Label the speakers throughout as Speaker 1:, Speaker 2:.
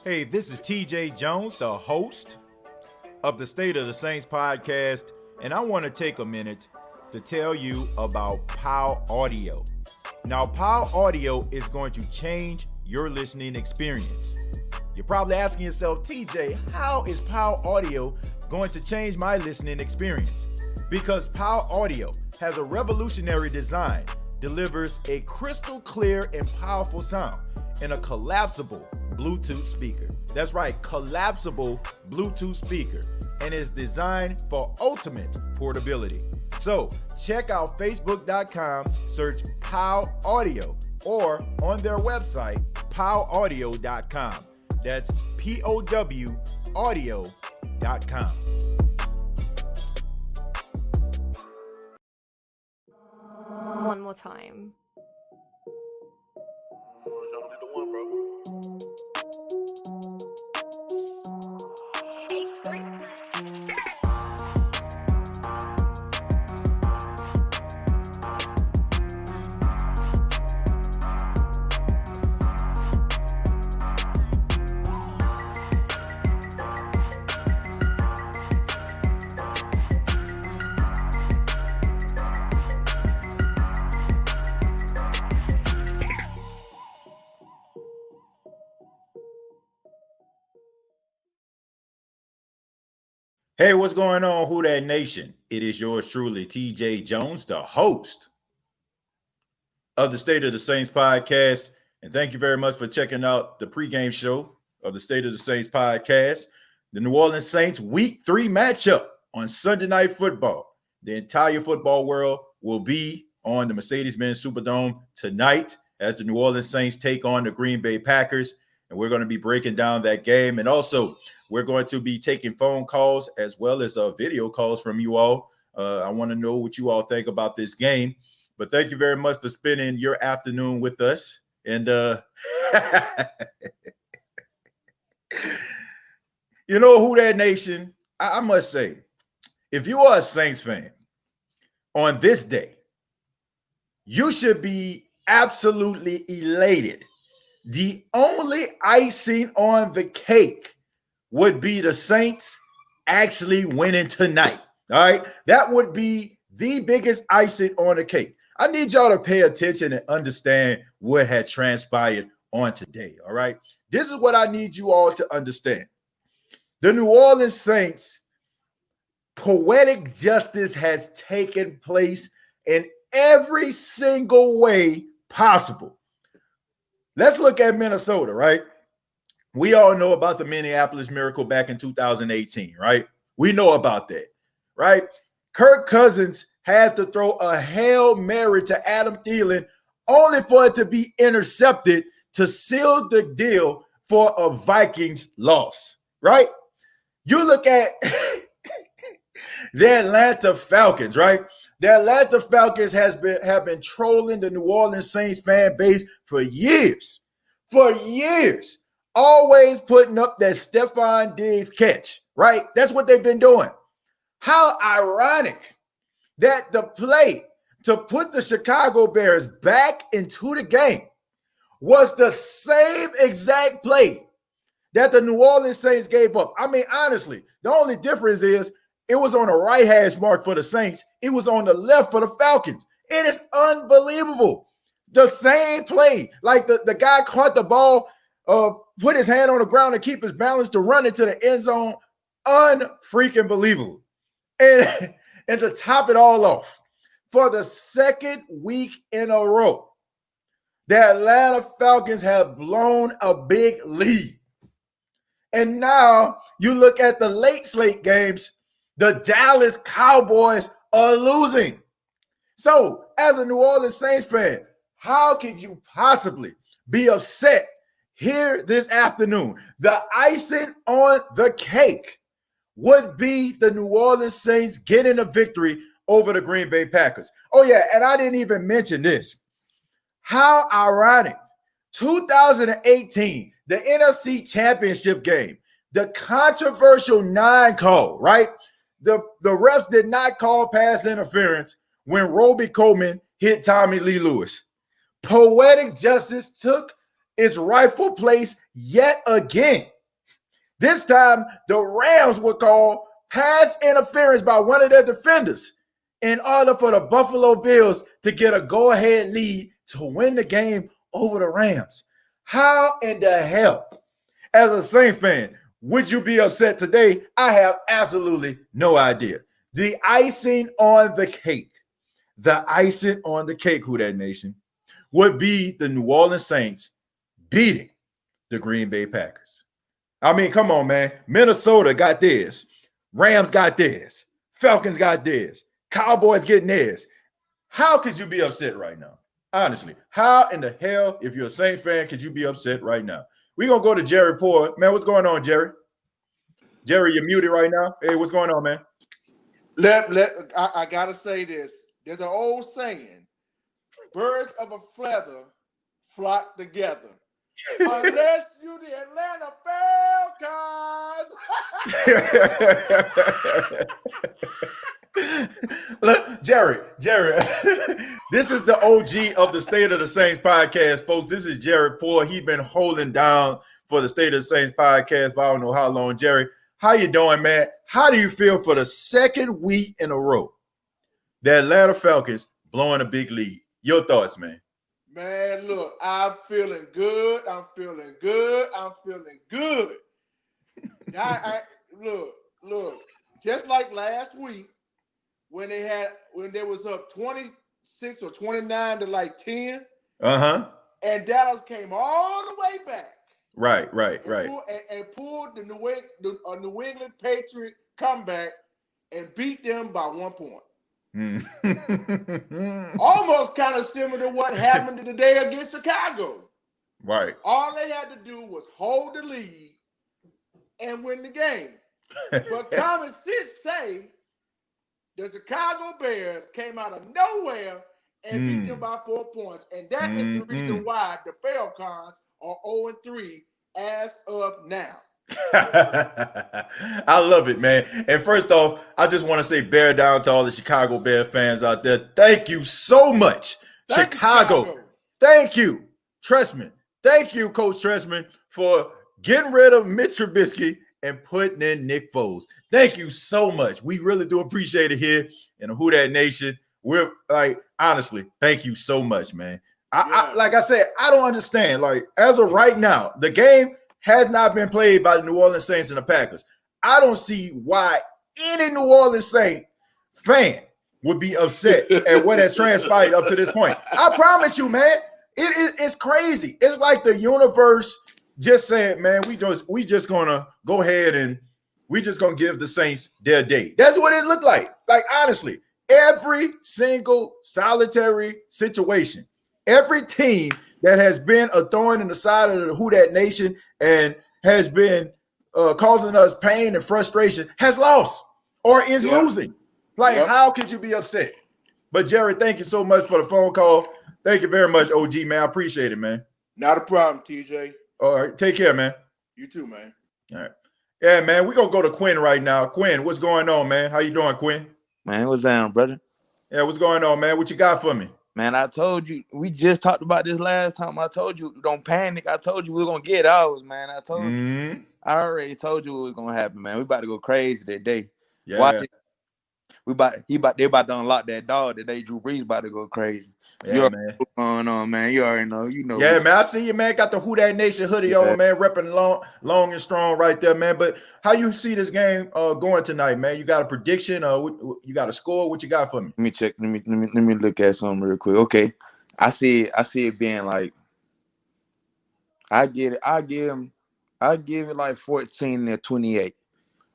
Speaker 1: Hey, this is TJ Jones, the host of the State of the Saints podcast, and I want to take a minute to tell you about POW Audio. Now, POW Audio is going to change your listening experience. You're probably asking yourself, TJ, how is POW Audio going to change my listening experience? Because POW Audio has a revolutionary design, delivers a crystal clear and powerful sound in a collapsible Bluetooth speaker. That's right, collapsible Bluetooth speaker, and is designed for ultimate portability. So check out facebook.com, search POW Audio, or on their website, powaudio.com. That's POW audio.com.
Speaker 2: One more time.
Speaker 1: Hey, what's going on, Who Dat Nation? It is yours truly, TJ Jones, the host of the State of the Saints podcast. And thank you very much for checking out the pregame show of the State of the Saints podcast. The New Orleans Saints Week 3 matchup on Sunday Night Football. The entire football world will be on the Mercedes-Benz Superdome tonight as the New Orleans Saints take on the Green Bay Packers. And we're going to be breaking down that game. And also, we're going to be taking phone calls as well as video calls from you all. I want to know what you all think about this game. But thank you very much for spending your afternoon with us. And, you know, Who Dat Nation, I must say, if you are a Saints fan on this day, you should be absolutely elated. The only icing on the cake would be the Saints actually winning tonight. All right. That would be the biggest icing on the cake. I need y'all to pay attention and understand what had transpired on today. All right. This is what I need you all to understand. The New Orleans Saints, poetic justice has taken place in every single way possible. Let's look at Minnesota, right? We all know about the Minneapolis Miracle back in 2018, right? We know about that, right? Kirk Cousins had to throw a Hail Mary to Adam Thielen only for it to be intercepted to seal the deal for a Vikings loss, right? You look at the Atlanta Falcons, right? The Atlanta Falcons have been trolling the New Orleans Saints fan base for years. Always putting up that Stephon Diggs catch, right? That's what they've been doing. How ironic that the play to put the Chicago Bears back into the game was the same exact play that the New Orleans Saints gave up. I mean, honestly, the only difference is it was on the right hash mark for the Saints. It was on the left for the Falcons. It is unbelievable. The same play, like the guy caught the ball, put his hand on the ground and keep his balance to run into the end zone. Unfreaking believable. And to top it all off, for the second week in a row, the Atlanta Falcons have blown a big lead. And now you look at the late slate games, the Dallas Cowboys are losing. So, as a New Orleans Saints fan, how can you possibly be upset here this afternoon? The icing on the cake would be the New Orleans Saints getting a victory over the Green Bay Packers. Oh, yeah, and I didn't even mention this. How ironic. 2018, the NFC Championship game, the controversial 9 call, right? The refs did not call pass interference when Roby Coleman hit Tommy Lee Lewis. Poetic justice took its rightful place yet again This time, the Rams would call pass interference by one of their defenders in order for the Buffalo Bills to get a go-ahead lead to win the game over the Rams. How in the hell, as a Saints fan, would you be upset today? I have absolutely no idea. The icing on the cake, Who Dat Nation, would be the New Orleans Saints beating the Green Bay Packers. I mean, come on, man. Minnesota got theirs. Rams got theirs. Falcons got theirs. Cowboys getting theirs. How could you be upset right now? Honestly, how in the hell, if you're a Saints fan, could you be upset right now? We're going to go to Jerry Poor. Man, what's going on, Jerry? Jerry, you're muted right now. Hey, what's going on, man?
Speaker 3: I got to say this. There's an old saying, birds of a feather flock together. Unless you the Atlanta
Speaker 1: Falcons. Look, Jerry, this is the OG of the State of the Saints podcast, folks. This is Jerry Poor. He's been holding down for the State of the Saints podcast for I don't know how long. Jerry, how you doing, man? How do you feel for the second week in a row the Atlanta Falcons blowing a big lead? Your thoughts, man?
Speaker 3: Man, look, I'm feeling good. Look, just like last week when they was up 26 or 29 to like 10.
Speaker 1: Uh-huh.
Speaker 3: And Dallas came all the way back.
Speaker 1: Right.
Speaker 3: And pulled the New England Patriot comeback and beat them by 1 point. Almost kind of similar to what happened today against Chicago.
Speaker 1: Right.
Speaker 3: All they had to do was hold the lead and win the game. But common sense say the Chicago Bears came out of nowhere and beat them by 4 points. And that is the reason why the Falcons are 0-3 as of now.
Speaker 1: I love it, man. And first off, I just want to say bear down to all the Chicago Bear fans out there. Thank you so much, Chicago. Thank you, Trestman. Thank you, Coach Trestman, for getting rid of Mitch Trubisky and putting in Nick Foles. Thank you so much. We really do appreciate it here in the Who Dat Nation. We're like, honestly, thank you so much, man. I like I said, I don't understand. Like, as of right now, the game has not been played by the New Orleans Saints and the Packers. I don't see why any New Orleans Saint fan would be upset at what has transpired up to this point. I promise you, man, it's crazy. It's like the universe just said, man, we just gonna go ahead and we just gonna give the Saints their day. That's what it looked like. Like, honestly, every single solitary situation, every team that has been a thorn in the side of the Who Dat Nation and has been causing us pain and frustration has lost or is losing. Like, how could you be upset? But, Jerry, thank you so much for the phone call. Thank you very much, OG, man. I appreciate it, man.
Speaker 3: Not a problem, TJ.
Speaker 1: All right. Take care, man.
Speaker 3: You too, man.
Speaker 1: All right. Yeah, man, we're going to go to Quinn right now. Quinn, what's going on, man? How you doing, Quinn?
Speaker 4: Man, what's down, brother?
Speaker 1: Yeah, what's going on, man? What you got for me?
Speaker 4: Man, I told you, we just talked about this last time. I told you, don't panic. I told you we were going to get ours, man. I told you. I already told you what was going to happen, man. We about to go crazy today.
Speaker 1: Yeah.
Speaker 4: Watch it. They about to unlock that dog today. Drew Brees about to go crazy.
Speaker 1: Yeah, man.
Speaker 4: What's going on, man? You already know. You know.
Speaker 1: Yeah, man. I see you, man. Got the Who Dat Nation hoodie on, man. Repping long and strong right there, man. But how you see this game going tonight, man? You got a prediction? You got a score? What you got for me?
Speaker 4: Let me check. Let me look at something real quick. Okay, I see it being like. I give it like 14-28.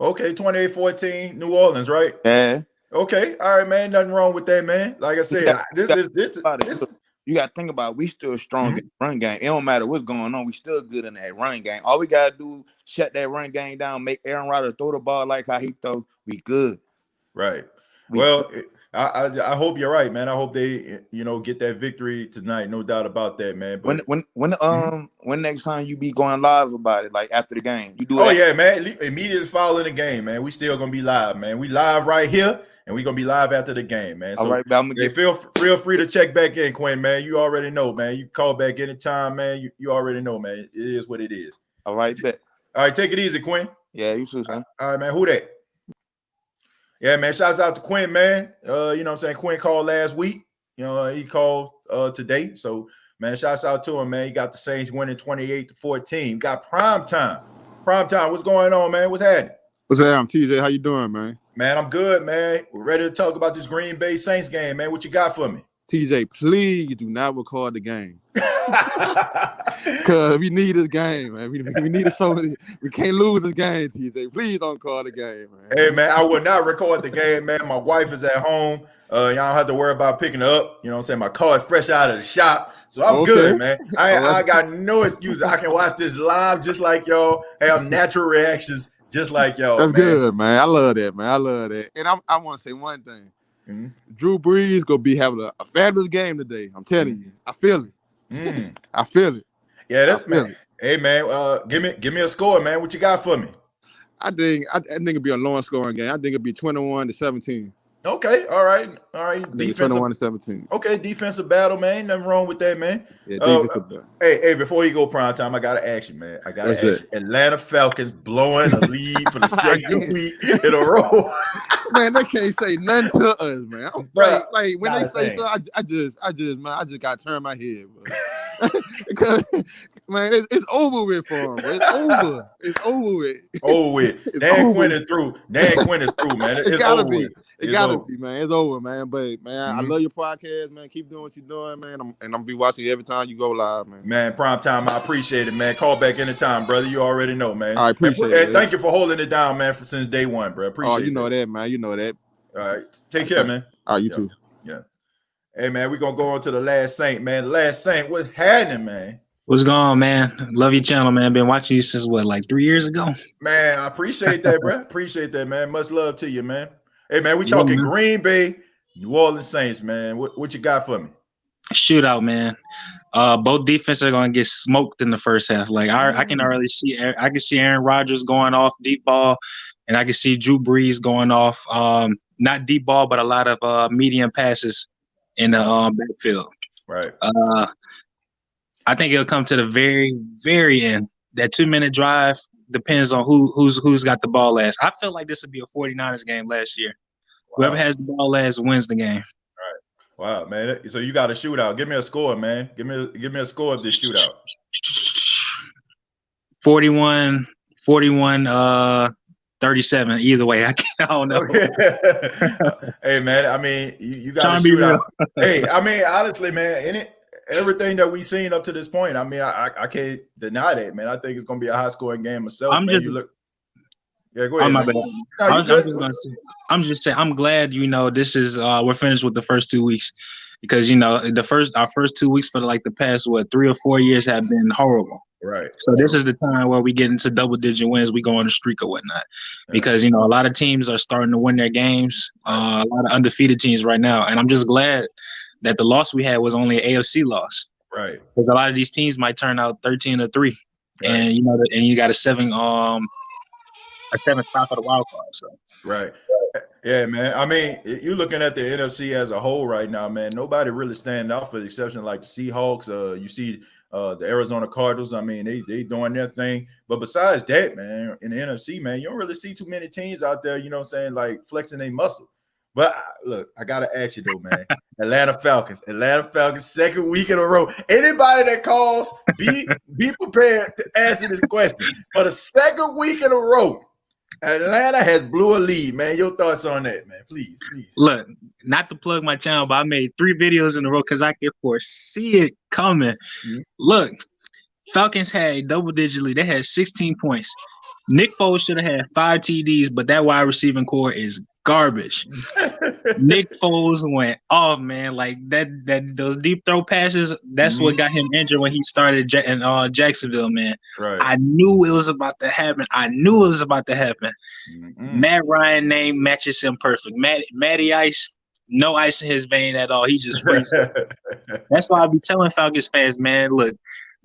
Speaker 1: Okay, 28-14, New Orleans, right?
Speaker 4: Yeah.
Speaker 1: Okay, all right, man. Nothing wrong with that, man. Like I said, this.
Speaker 4: You got to think about it. We still strong in the run game. It don't matter what's going on. We still good in that run game. All we got to do shut that run game down, make Aaron Rodgers throw the ball like how he throw. We good.
Speaker 1: Right. Well, I hope you're right, man. I hope they, get that victory tonight. No doubt about that, man. But
Speaker 4: when next time you be going live about it, like after the game, you do?
Speaker 1: Oh yeah, man. Immediately following the game, man. We still gonna be live, man. We live right here, and we gonna be live after the game, man. So
Speaker 4: all right, I'm gonna
Speaker 1: feel free to check back in, Quinn, man. You already know, man. You call back anytime, man. You already know, man. It is what it is.
Speaker 4: All right, bet.
Speaker 1: All right, take it easy, Quinn.
Speaker 4: Yeah, you too, son.
Speaker 1: All right, man. Who that? Yeah, man. Shouts out to Quinn, man. You know what I'm saying? Quinn called last week. You know, he called today. So, man, shouts out to him, man. He got the Saints winning 28-14. Got prime time. Prime time. What's going on, man? What's happening?
Speaker 5: What's up, TJ? How you doing, man?
Speaker 1: Man, I'm good, man. We're ready to talk about this Green Bay Saints game, man. What you got for me?
Speaker 5: TJ, please do not record the game. Because we need this game, man. We need to show it. We can't lose this game, TJ. Please don't call the game, man.
Speaker 1: Hey, man, I will not record the game, man. My wife is at home. Y'all don't have to worry about picking her up. You know what I'm saying? My car is fresh out of the shop. So I'm good, man. I got no excuses. I can watch this live just like y'all, have natural reactions just like y'all.
Speaker 5: That's good, man. I love that, man. I love that. And I want to say one thing. Mm-hmm. Drew Brees gonna be having a fabulous game today. I'm telling you. I feel it. I feel it.
Speaker 1: Yeah, that's man. Hey, man, give me a score, man. What you got for me?
Speaker 5: I think it'll be a long scoring game. I think it'll be 21-17.
Speaker 1: Okay, all right.
Speaker 5: Defensive 21-17.
Speaker 1: Okay, defensive battle, man. Nothing wrong with that, man.
Speaker 5: Yeah, defensive battle.
Speaker 1: Hey, before you go prime time, I gotta ask you, man. Atlanta Falcons blowing a lead for the second week in a row.
Speaker 5: Man, they can't say nothing to us, man. Like when they say so, I just gotta turn my head, bro. Because man, it's over with for them. Bro. It's over. It's over with.
Speaker 1: Over with. Dan Quinn is through. Dan Quinn is through, man. It's
Speaker 5: gotta
Speaker 1: over
Speaker 5: be.
Speaker 1: with.
Speaker 5: It gotta be, man. It's over, man. But man, I love your podcast, man. Keep doing what you're doing, man. I'm gonna be watching you every time you go live, man.
Speaker 1: Man, prime time, I appreciate it, man. Call back anytime, brother. You already know, man.
Speaker 5: I appreciate it.
Speaker 1: Thank you for holding it down, man, since day one, bro. Appreciate it.
Speaker 5: Oh, you know that, man. You know that.
Speaker 1: All right. Take care, man.
Speaker 5: All right, you too.
Speaker 1: Yeah. Hey, man, we're gonna go on to the last Saint, man. The last Saint, what's happening, man?
Speaker 6: What's going on, man? Love your channel, man. Been watching you since like 3 years ago.
Speaker 1: Man, I appreciate that, bro. Appreciate that, man. Much love to you, man. Hey, man, we talking Green Bay, New Orleans Saints, man. What you got for me?
Speaker 6: Shootout, man. Both defenses are gonna get smoked in the first half. Like I can already see. I can see Aaron Rodgers going off deep ball, and I can see Drew Brees going off. Not deep ball, but a lot of medium passes in the backfield.
Speaker 1: Right.
Speaker 6: I think it'll come to the very, very end. That 2-minute drive depends on who's got the ball last. I feel like this would be a 49ers game last year. Wow. Whoever has the ball last wins the game.
Speaker 1: All right. Wow, man. So you got a shootout. Give me a score, man. Give me a score of this shootout.
Speaker 6: 41, 37. Either way, I don't know.
Speaker 1: Okay. Hey, man. I mean, you got a shootout. Hey, I mean, honestly, man, everything that we've seen up to this point, I mean, I can't deny that, man. I think it's going to be a high-scoring game myself. Yeah, go ahead.
Speaker 6: I'm just saying, I'm glad, this is we're finished with the first 2 weeks because, our first 2 weeks for the past, 3 or 4 years have been horrible.
Speaker 1: Right.
Speaker 6: So this is the time where we get into double-digit wins. We go on a streak or whatnot because, a lot of teams are starting to win their games, a lot of undefeated teams right now. And I'm just glad that the loss we had was only an AFC loss.
Speaker 1: Right.
Speaker 6: Because a lot of these teams might turn out 13-3. Right. And, you got a 7 spot for the wild card. So.
Speaker 1: Right. Yeah, man. I mean, you're looking at the NFC as a whole right now, man. Nobody really standing out for the exception like the Seahawks. You see the Arizona Cardinals. I mean, they doing their thing. But besides that, man, in the NFC, man, you don't really see too many teams out there, like flexing their muscle. But look, I gotta ask you though, man. Atlanta Falcons, second week in a row. Anybody that calls, be prepared to answer this question. For the second week in a row, Atlanta has blew a lead, man. Your thoughts on that, man? Please.
Speaker 6: Look, not to plug my channel, but I made 3 videos in a row because I could foresee it coming. Mm-hmm. Look, Falcons had double-digit lead. They had 16 points. Nick Foles should have had 5 TDs, but that wide receiving core is garbage. Nick Foles went off, man. Like those deep throw passes, that's what got him injured when he started in Jacksonville, man.
Speaker 1: Right.
Speaker 6: I knew it was about to happen. Matt Ryan name matches him perfect. Matty Ice, no ice in his vein at all. He just freezes. That's why I be telling Falcons fans, man, look,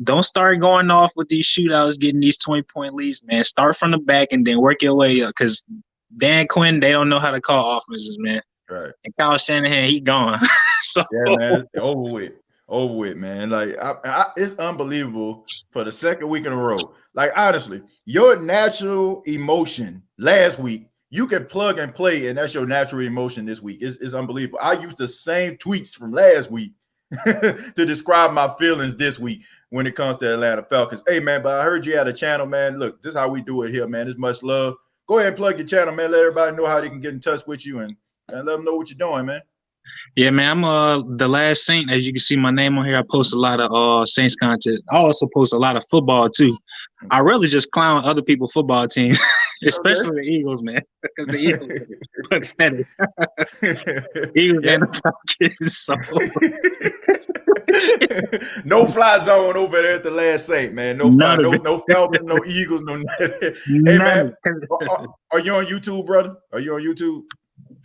Speaker 6: don't start going off with these shootouts, getting these 20-point leads, man. Start from the back and then work your way up because Dan Quinn, they don't know how to call offenses, man.
Speaker 1: Right.
Speaker 6: And Kyle Shanahan, he gone. So
Speaker 1: yeah, man, over with. Over with, man. Like it's unbelievable for the second week in a row. Like honestly, your natural emotion last week, you can plug and play, and that's your natural emotion this week. It's unbelievable. I used the same tweets from last week to describe my feelings this week when it comes to Atlanta Falcons. Hey, man, but I heard you had a channel, man. Look, this is how we do it here, man. It's much love. Go ahead and plug your channel, man. Let everybody know how they can get in touch with you and let them know what you're doing, man.
Speaker 6: Yeah, man, I'm the last Saint. As you can see my name on here, I post a lot of Saints content. I also post a lot of football too. I really just clown other people's football teams, especially the Eagles, man, because the Eagles are pathetic. Eagles and the
Speaker 1: Falcons. So. No fly zone over there at the last Saint, man. No fly, no Falcons, no Eagles, no nothing. Hey, man, are you on YouTube, brother? Are you on YouTube?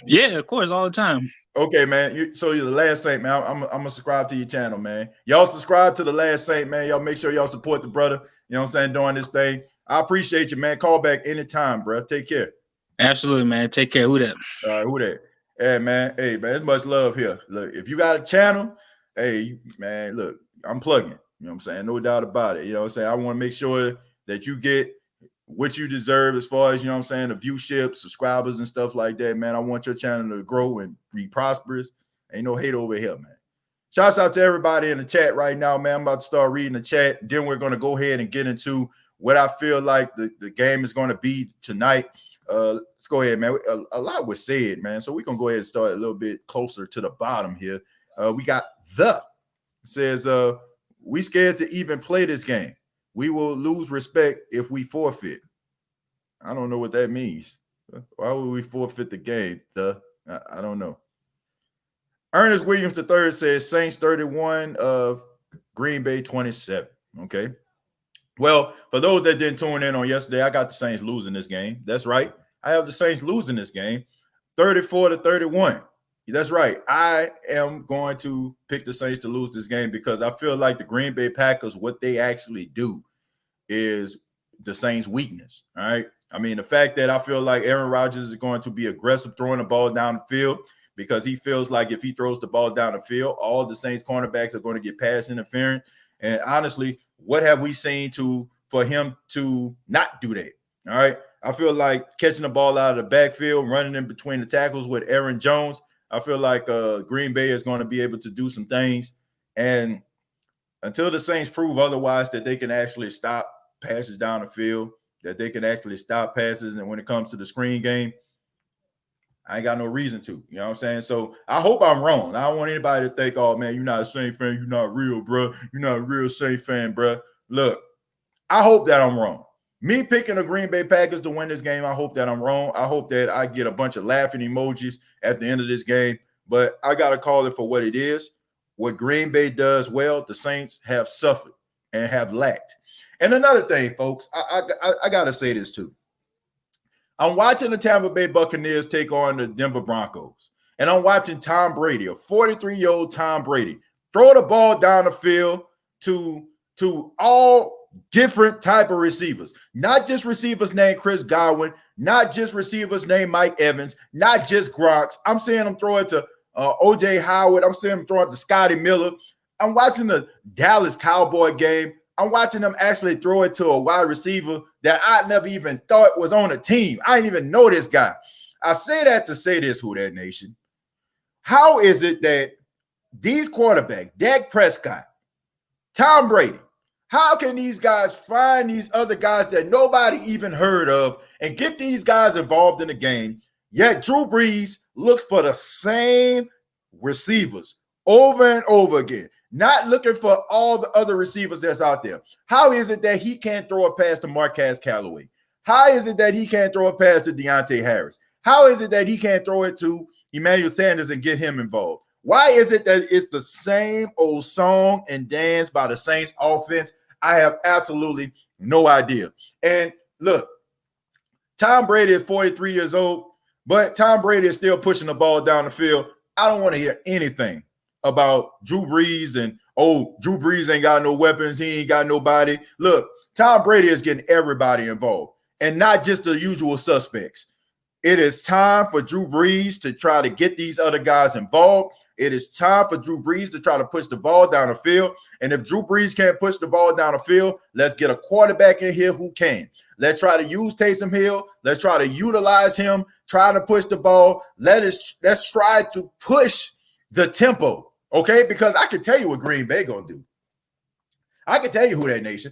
Speaker 6: Yeah, of course, all the time.
Speaker 1: Okay, man. So you're the Last Saint, man. I'm gonna subscribe to your channel, man. Y'all subscribe to the Last Saint, man. Y'all make sure y'all support the brother. You know what I'm saying? Doing this thing. I appreciate you, man. Call back anytime, bro. Take care.
Speaker 6: Absolutely, man. Take care. Who that?
Speaker 1: All right, who that? Hey, man. Hey, man. There's much love here. Look, if you got a channel, hey, man. Look, I'm plugging. You know what I'm saying? No doubt about it. You know what I'm saying? I want to make sure that you get what you deserve as far as, you know what I'm saying, the viewership, subscribers and stuff like that, man. I want your channel to grow and be prosperous. Ain't no hate over here, man. Shouts out to everybody in the chat right now, man. I'm about to start reading the chat. Then we're going to go ahead and get into what I feel like the game is going to be tonight. Let's go ahead, man. A lot was said, man. So we're going to go ahead and start a little bit closer to the bottom here. We got it says, we scared to even play this game. We will lose respect if we forfeit. I don't know what that means. Why would we forfeit the game? I don't know. Ernest Williams III says Saints 31 of Green Bay 27. Okay. Well, for those that didn't tune in on yesterday, I got the Saints losing this game. That's right. I have the Saints losing this game 34-31. That's right. I am going to pick the Saints to lose this game because I feel like the Green Bay Packers, what they actually do is the Saints' weakness. All right. I mean, the fact that I feel like Aaron Rodgers is going to be aggressive throwing the ball down the field because he feels like if he throws the ball down the field, all the Saints cornerbacks are going to get pass interference. And honestly, what have we seen for him to not do that? All right. I feel like catching the ball out of the backfield, running in between the tackles with Aaron Jones. I feel like Green Bay is going to be able to do some things. And until the Saints prove otherwise, that they can actually stop passes down the field, that they can actually stop passes. And when it comes to the screen game, I ain't got no reason to. You know what I'm saying? So I hope I'm wrong. I don't want anybody to think, oh, man, you're not a Saint fan. You're not real, bro. You're not a real Saint fan, bro. Look, I hope that I'm wrong. Me picking the Green Bay Packers to win this game, I hope that I'm wrong. I hope that I get a bunch of laughing emojis at the end of this game. But I got to call it for what it is. What Green Bay does well, the Saints have suffered and have lacked. And another thing, folks, I got to say this too. I'm watching the Tampa Bay Buccaneers take on the Denver Broncos. And I'm watching Tom Brady, a 43-year-old Tom Brady, throw the ball down the field to all different type of receivers. Not just receivers named Chris Godwin, not just receivers named Mike Evans, not just Grox. I'm seeing him throw it to O.J. Howard. I'm seeing him throw it to Scotty Miller. I'm watching the Dallas Cowboy game. I'm watching them actually throw it to a wide receiver that I never even thought was on a team. I didn't even know this guy. I say that to say this, Who Dat Nation. How is it that these quarterbacks, Dak Prescott, Tom Brady, how can these guys find these other guys that nobody even heard of and get these guys involved in the game? Yet Drew Brees looks for the same receivers over and over again, not looking for all the other receivers that's out there. How is it that he can't throw a pass to Marquez Callaway? How is it that he can't throw a pass to Deontay Harris? How is it that he can't throw it to Emmanuel Sanders and get him involved? Why is it that it's the same old song and dance by the Saints offense? I have absolutely no idea. And look, Tom Brady is 43 years old, but Tom Brady is still pushing the ball down the field. I don't want to hear anything about Drew Brees and, oh, Drew Brees ain't got no weapons. He ain't got nobody. Look, Tom Brady is getting everybody involved and not just the usual suspects. It is time for Drew Brees to try to get these other guys involved. It is time for Drew Brees to try to push the ball down the field. And if Drew Brees can't push the ball down the field, let's get a quarterback in here who can. Let's try to use Taysom Hill. Let's try to utilize him, try to push the ball. Let's try to push the tempo, okay? Because I can tell you what Green Bay going to do. I can tell you who that nation.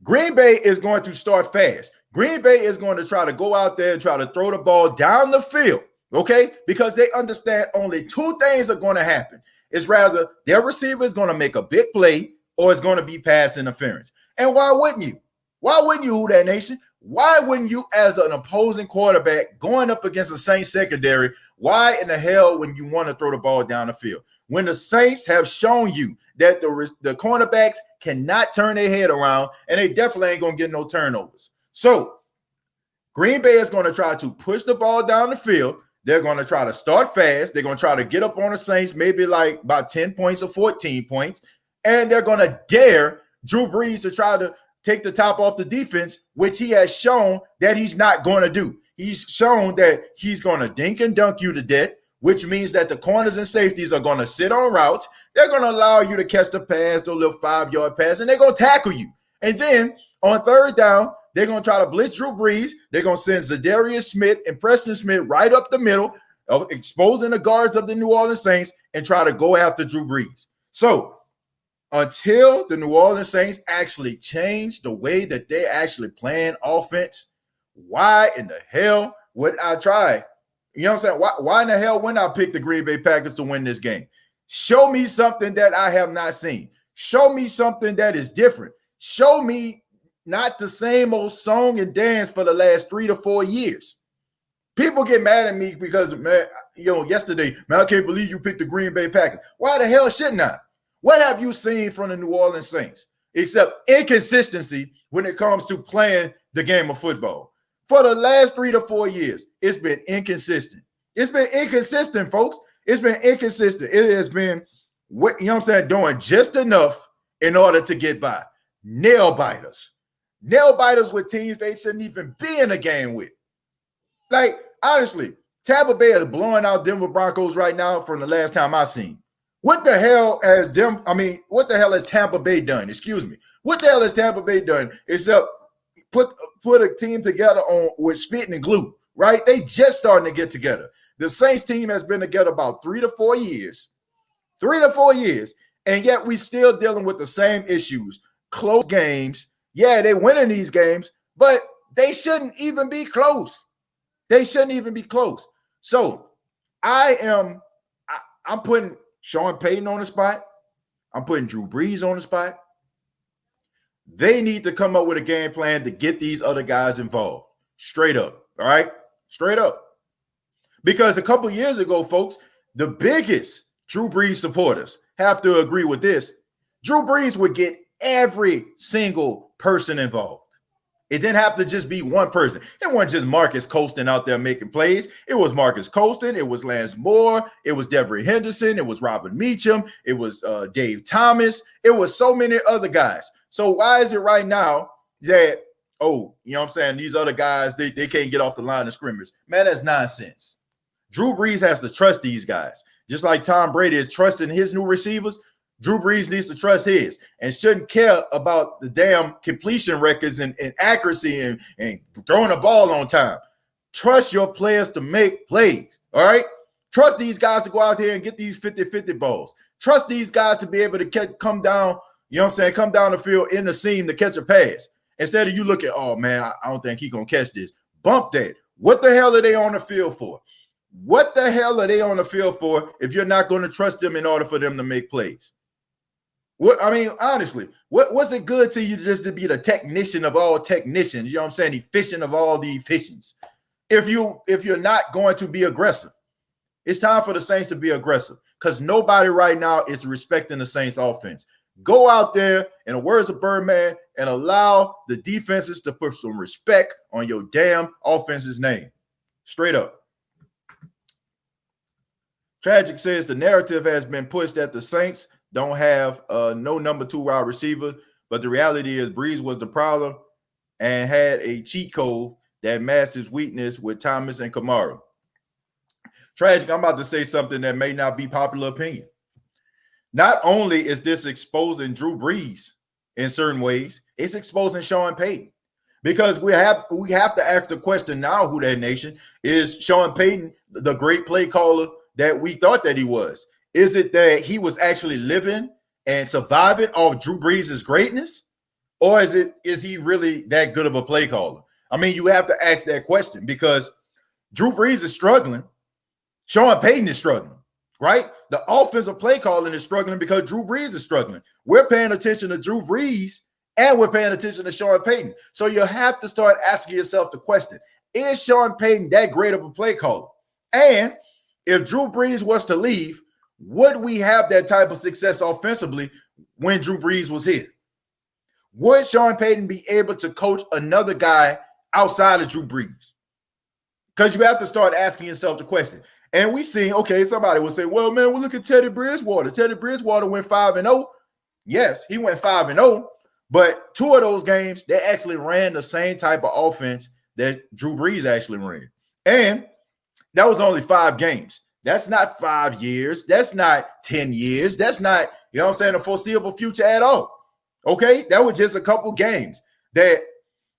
Speaker 1: Green Bay is going to start fast. Green Bay is going to try to go out there and try to throw the ball down the field, okay? Because they understand only two things are going to happen. It's rather their receiver is going to make a big play or it's going to be pass interference. And why wouldn't you? Why wouldn't you, who that nation? Why wouldn't you, as an opposing quarterback going up against the Saints secondary, why in the hell when you want to throw the ball down the field? When the Saints have shown you that the cornerbacks cannot turn their head around, and they definitely ain't going to get no turnovers. So Green Bay is going to try to push the ball down the field. They're going to try to start fast. They're going to try to get up on the Saints, maybe like about 10 points or 14 points, and they're going to dare Drew Brees to try to take the top off the defense, which he has shown that he's not going to do. He's shown that he's going to dink and dunk you to death, which means that the corners and safeties are going to sit on routes. They're going to allow you to catch the pass, the little 5-yard pass, and they're going to tackle you. And then on third down, they're going to try to blitz Drew Brees. They're going to send Zadarius Smith and Preston Smith right up the middle, exposing the guards of the New Orleans Saints, and try to go after Drew Brees. So until the New Orleans Saints actually change the way that they're actually playing offense, why in the hell would I try? You know what I'm saying? Why in the hell wouldn't I pick the Green Bay Packers to win this game? Show me something that I have not seen. Show me something that is different. Show me not the same old song and dance for the last 3 to 4 years. People get mad at me because, man, yesterday, man, I can't believe you picked the Green Bay Packers. Why the hell shouldn't I? What have you seen from the New Orleans Saints except inconsistency when it comes to playing the game of football? For the last 3 to 4 years, it's been inconsistent. It's been inconsistent, folks. It's been inconsistent. It has been, doing just enough in order to get by. Nail biters. Nail biters with teams they shouldn't even be in a game with. Like, honestly, Tampa Bay is blowing out Denver Broncos right now from the last time I seen. What the hell has Tampa Bay done? Excuse me. What the hell has Tampa Bay done except put a team together with spit and glue, right? They just starting to get together. The Saints team has been together about 3 to 4 years. 3 to 4 years. And yet we still dealing with the same issues. Close games. Yeah, they winning these games, but they shouldn't even be close. They shouldn't even be close. So I'm putting Sean Payton on the spot. I'm putting Drew Brees on the spot. They need to come up with a game plan to get these other guys involved. Straight up. All right? Straight up. Because a couple years ago, folks, the biggest Drew Brees supporters have to agree with this. Drew Brees would get every single person involved. It didn't have to just be one person. It wasn't just Marcus Colston out there making plays. It was Marcus Colston. It was Lance Moore. It was Devery Henderson. It was Robert Meacham. It was Dave Thomas. It was so many other guys. So why is it right now that, these other guys, they can't get off the line of scrimmage? Man, that's nonsense. Drew Brees has to trust these guys. Just like Tom Brady is trusting his new receivers, Drew Brees needs to trust his and shouldn't care about the damn completion records and accuracy and throwing the ball on time. Trust your players to make plays, all right? Trust these guys to go out here and get these 50-50 balls. Trust these guys to be able to come down, come down the field in the seam to catch a pass. Instead of you looking, oh, man, I don't think he's going to catch this. Bump that. What the hell are they on the field for? What the hell are they on the field for if you're not going to trust them in order for them to make plays? Honestly, what's it good to you just to be the technician of all technicians? You know what I'm saying? Efficient of all the efficients. If you're not going to be aggressive, it's time for the Saints to be aggressive because nobody right now is respecting the Saints offense. Go out there, in the words of Birdman, and allow the defenses to put some respect on your damn offense's name. Straight up. Tragic says the narrative has been pushed that the Saints don't have no number 2 wide receiver, but the reality is Brees was the problem and had a cheat code that masked his weakness with Thomas and Kamara. Tragic, I'm about to say something that may not be popular opinion. Not only is this exposing Drew Brees in certain ways, it's exposing Sean Payton. Because we have to ask the question now, who that nation is. Sean Payton the great play caller that we thought that he was? Is it that he was actually living and surviving off Drew Brees' greatness? Or is he really that good of a play caller? I mean, you have to ask that question because Drew Brees is struggling. Sean Payton is struggling, right? The offensive play calling is struggling because Drew Brees is struggling. We're paying attention to Drew Brees and we're paying attention to Sean Payton. So you have to start asking yourself the question, is Sean Payton that great of a play caller? And if Drew Brees was to leave, would we have that type of success offensively when Drew Brees was here? Would Sean Payton be able to coach another guy outside of Drew Brees? Because you have to start asking yourself the question. And we see, okay, somebody will say, well, man, we'll look at Teddy Bridgewater. Teddy Bridgewater went 5-0. Yes, he went 5-0. But 2 of those games, they actually ran the same type of offense that Drew Brees actually ran. And that was only 5 games. That's not 5 years. That's not 10 years. That's not, you know what I'm saying, a foreseeable future at all. Okay? That was just a couple games that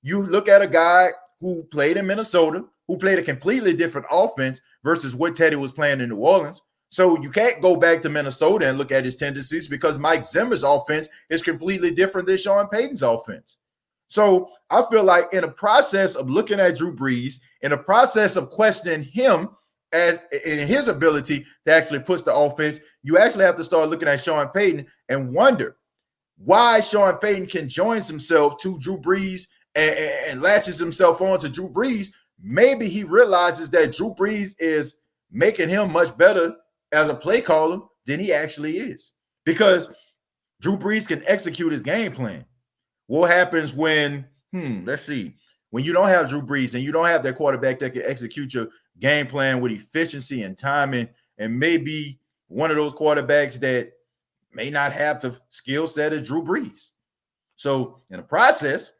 Speaker 1: you look at a guy who played in Minnesota, who played a completely different offense versus what Teddy was playing in New Orleans. So you can't go back to Minnesota and look at his tendencies because Mike Zimmer's offense is completely different than Sean Payton's offense. So I feel like in the process of looking at Drew Brees, in the process of questioning him as in his ability to actually push the offense, you actually have to start looking at Sean Payton and wonder why Sean Payton can join himself to Drew Brees and latches himself on to Drew Brees. Maybe he realizes that Drew Brees is making him much better as a play caller than he actually is, because Drew Brees can execute his game plan. What happens when, let's see, when you don't have Drew Brees and you don't have that quarterback that can execute your game plan with efficiency and timing, and maybe one of those quarterbacks that may not have the skill set as Drew Brees. So in the process,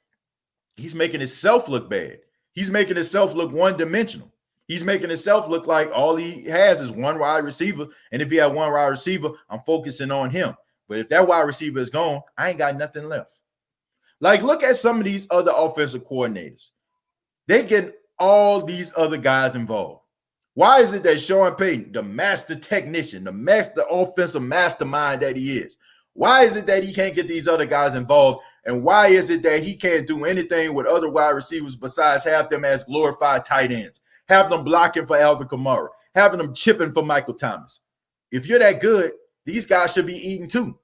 Speaker 1: he's making himself look bad. He's making himself look one-dimensional. He's making himself look like all he has is one wide receiver. And if he had one wide receiver, I'm focusing on him. But if that wide receiver is gone, I ain't got nothing left. Like, look at some of these other offensive coordinators. They get all these other guys involved. Why is it that Sean Payton, the master technician, the master offensive mastermind that he is, why is it that he can't get these other guys involved? And why is it that he can't do anything with other wide receivers besides have them as glorified tight ends, have them blocking for Alvin Kamara, having them chipping for Michael Thomas? If you're that good, these guys should be eating too.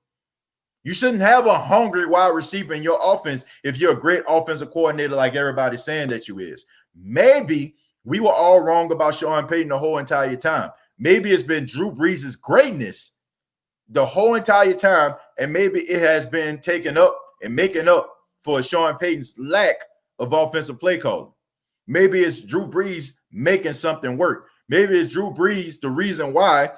Speaker 1: You shouldn't have a hungry wide receiver in your offense if you're a great offensive coordinator like everybody's saying that you is. Maybe we were all wrong about Sean Payton the whole entire time. Maybe it's been Drew Brees' greatness the whole entire time, and maybe it has been taken up and making up for Sean Payton's lack of offensive play calling. Maybe it's Drew Brees making something work. Maybe it's Drew Brees the reason why,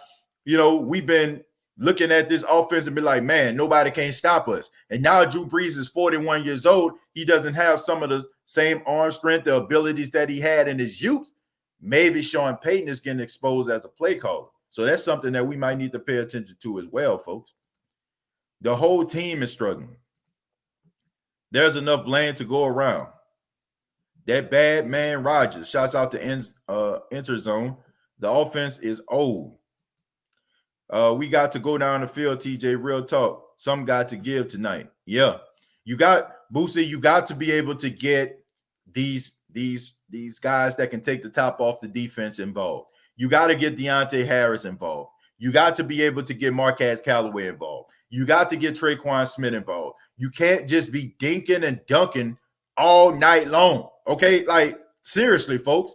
Speaker 1: we've been looking at this offense and be like, man, nobody can stop us. And now Drew Brees is 41 years old. He doesn't have some of the same arm strength, the abilities that he had in his youth. Maybe Sean Payton is getting exposed as a play caller. So that's something that we might need to pay attention to as well, folks. The whole team is struggling. There's enough blame to go around. That bad man Rodgers, shouts out to Interzone. The offense is old. We got to go down the field, TJ. Real talk. Some got to give tonight. Yeah. You got Boosie, you got to be able to get these guys that can take the top off the defense involved. You got to get Deontay Harris involved. You got to be able to get Marquez Callaway involved. You got to get Traquan Smith involved. You can't just be dinking and dunking all night long. Okay? Like, seriously, folks.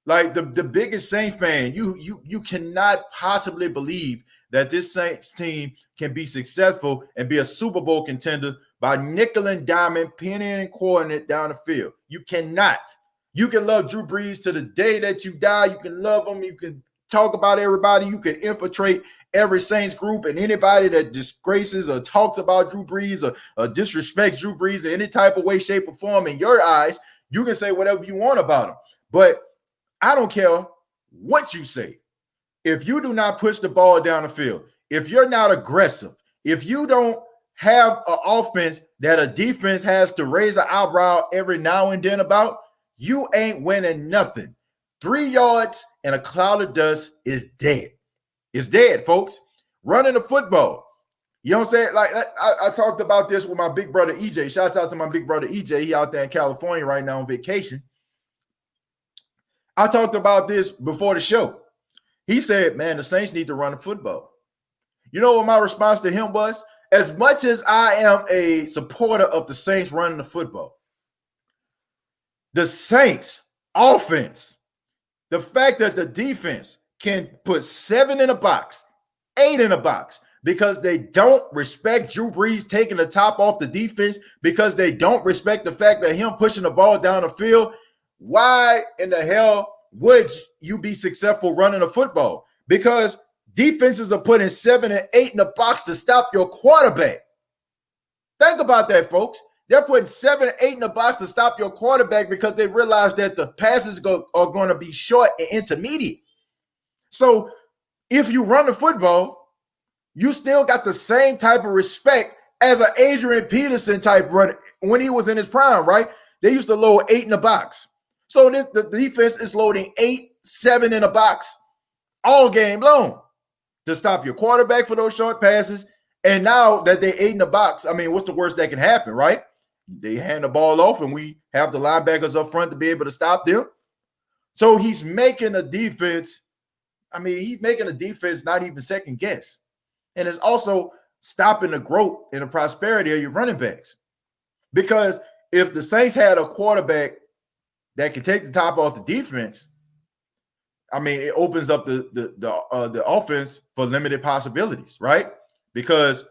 Speaker 1: Like, the biggest Saints fan, you cannot possibly believe that this Saints team can be successful and be a Super Bowl contender by nickel and diamond, penny and coordinate down the field. You cannot. You can love Drew Brees to the day that you die. You can love him. You can talk about everybody. You can infiltrate every Saints group, and anybody that disgraces or talks about Drew Brees or disrespects Drew Brees in any type of way, shape, or form in your eyes, you can say whatever you want about him. But I don't care what you say. if you do not push the ball down the field, if you're not aggressive, if you don't have an offense that a defense has to raise an eyebrow every now and then about, you ain't winning nothing. 3 yards and a cloud of dust is dead. It's dead, folks. Running the football. You know what I'm saying? Like I talked about this with my big brother EJ. Shouts out to my big brother EJ. He out there in California right now on vacation. I talked about this before the show. He said, man, the Saints need to run the football. You know what my response to him was? As much as I am a supporter of the Saints running the football, the Saints offense, the fact that the defense can put 7 in a box, 8 in a box, because they don't respect Drew Brees taking the top off the defense, because they don't respect the fact that him pushing the ball down the field. Why in the hell would you be successful running a football? Because defenses are putting 7 and 8 in the box to stop your quarterback. Think about that, folks. They're putting 7 and 8 in the box to stop your quarterback because they realize that the passes are going to be short and intermediate. So if you run the football, you still got the same type of respect as an Adrian Peterson type runner when he was in his prime, right? They used to load 8 in the box. So the defense is loading 8, 7 in a box all game long to stop your quarterback for those short passes. And now that they're 8 in the box, I mean, what's the worst that can happen, right? They hand the ball off and we have the linebackers up front to be able to stop them. So he's making a defense. I mean, he's making a defense not even second guess. And it's also stopping the growth and the prosperity of your running backs. Because if the Saints had a quarterback that can take the top off the defense, I mean, it opens up the offense for limited possibilities, right? Because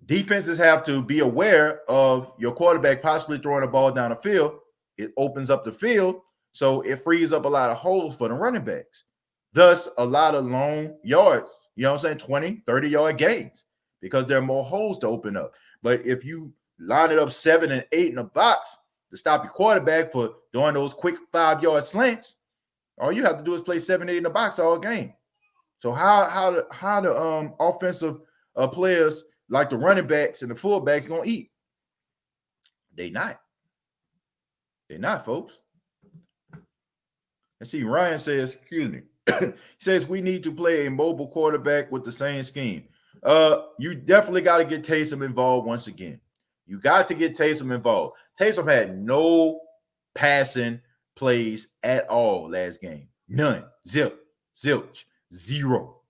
Speaker 1: defenses have to be aware of your quarterback possibly throwing the ball down the field. It opens up the field, so it frees up a lot of holes for the running backs. Thus, a lot of long yards, you know what I'm saying, 20, 30-yard gains, because there are more holes to open up. But if you line it up 7 and 8 in a box to stop your quarterback for doing those quick 5-yard slants, all you have to do is play 7, 8 in the box all game. So how the offensive players like the running backs and the fullbacks gonna eat? They're not, folks. And see, Ryan says, excuse me, he says we need to play a mobile quarterback with the same scheme. You definitely got to get Taysom involved once again. You got to get Taysom involved. Taysom had no passing plays at all last game. None. Zilch. Zero.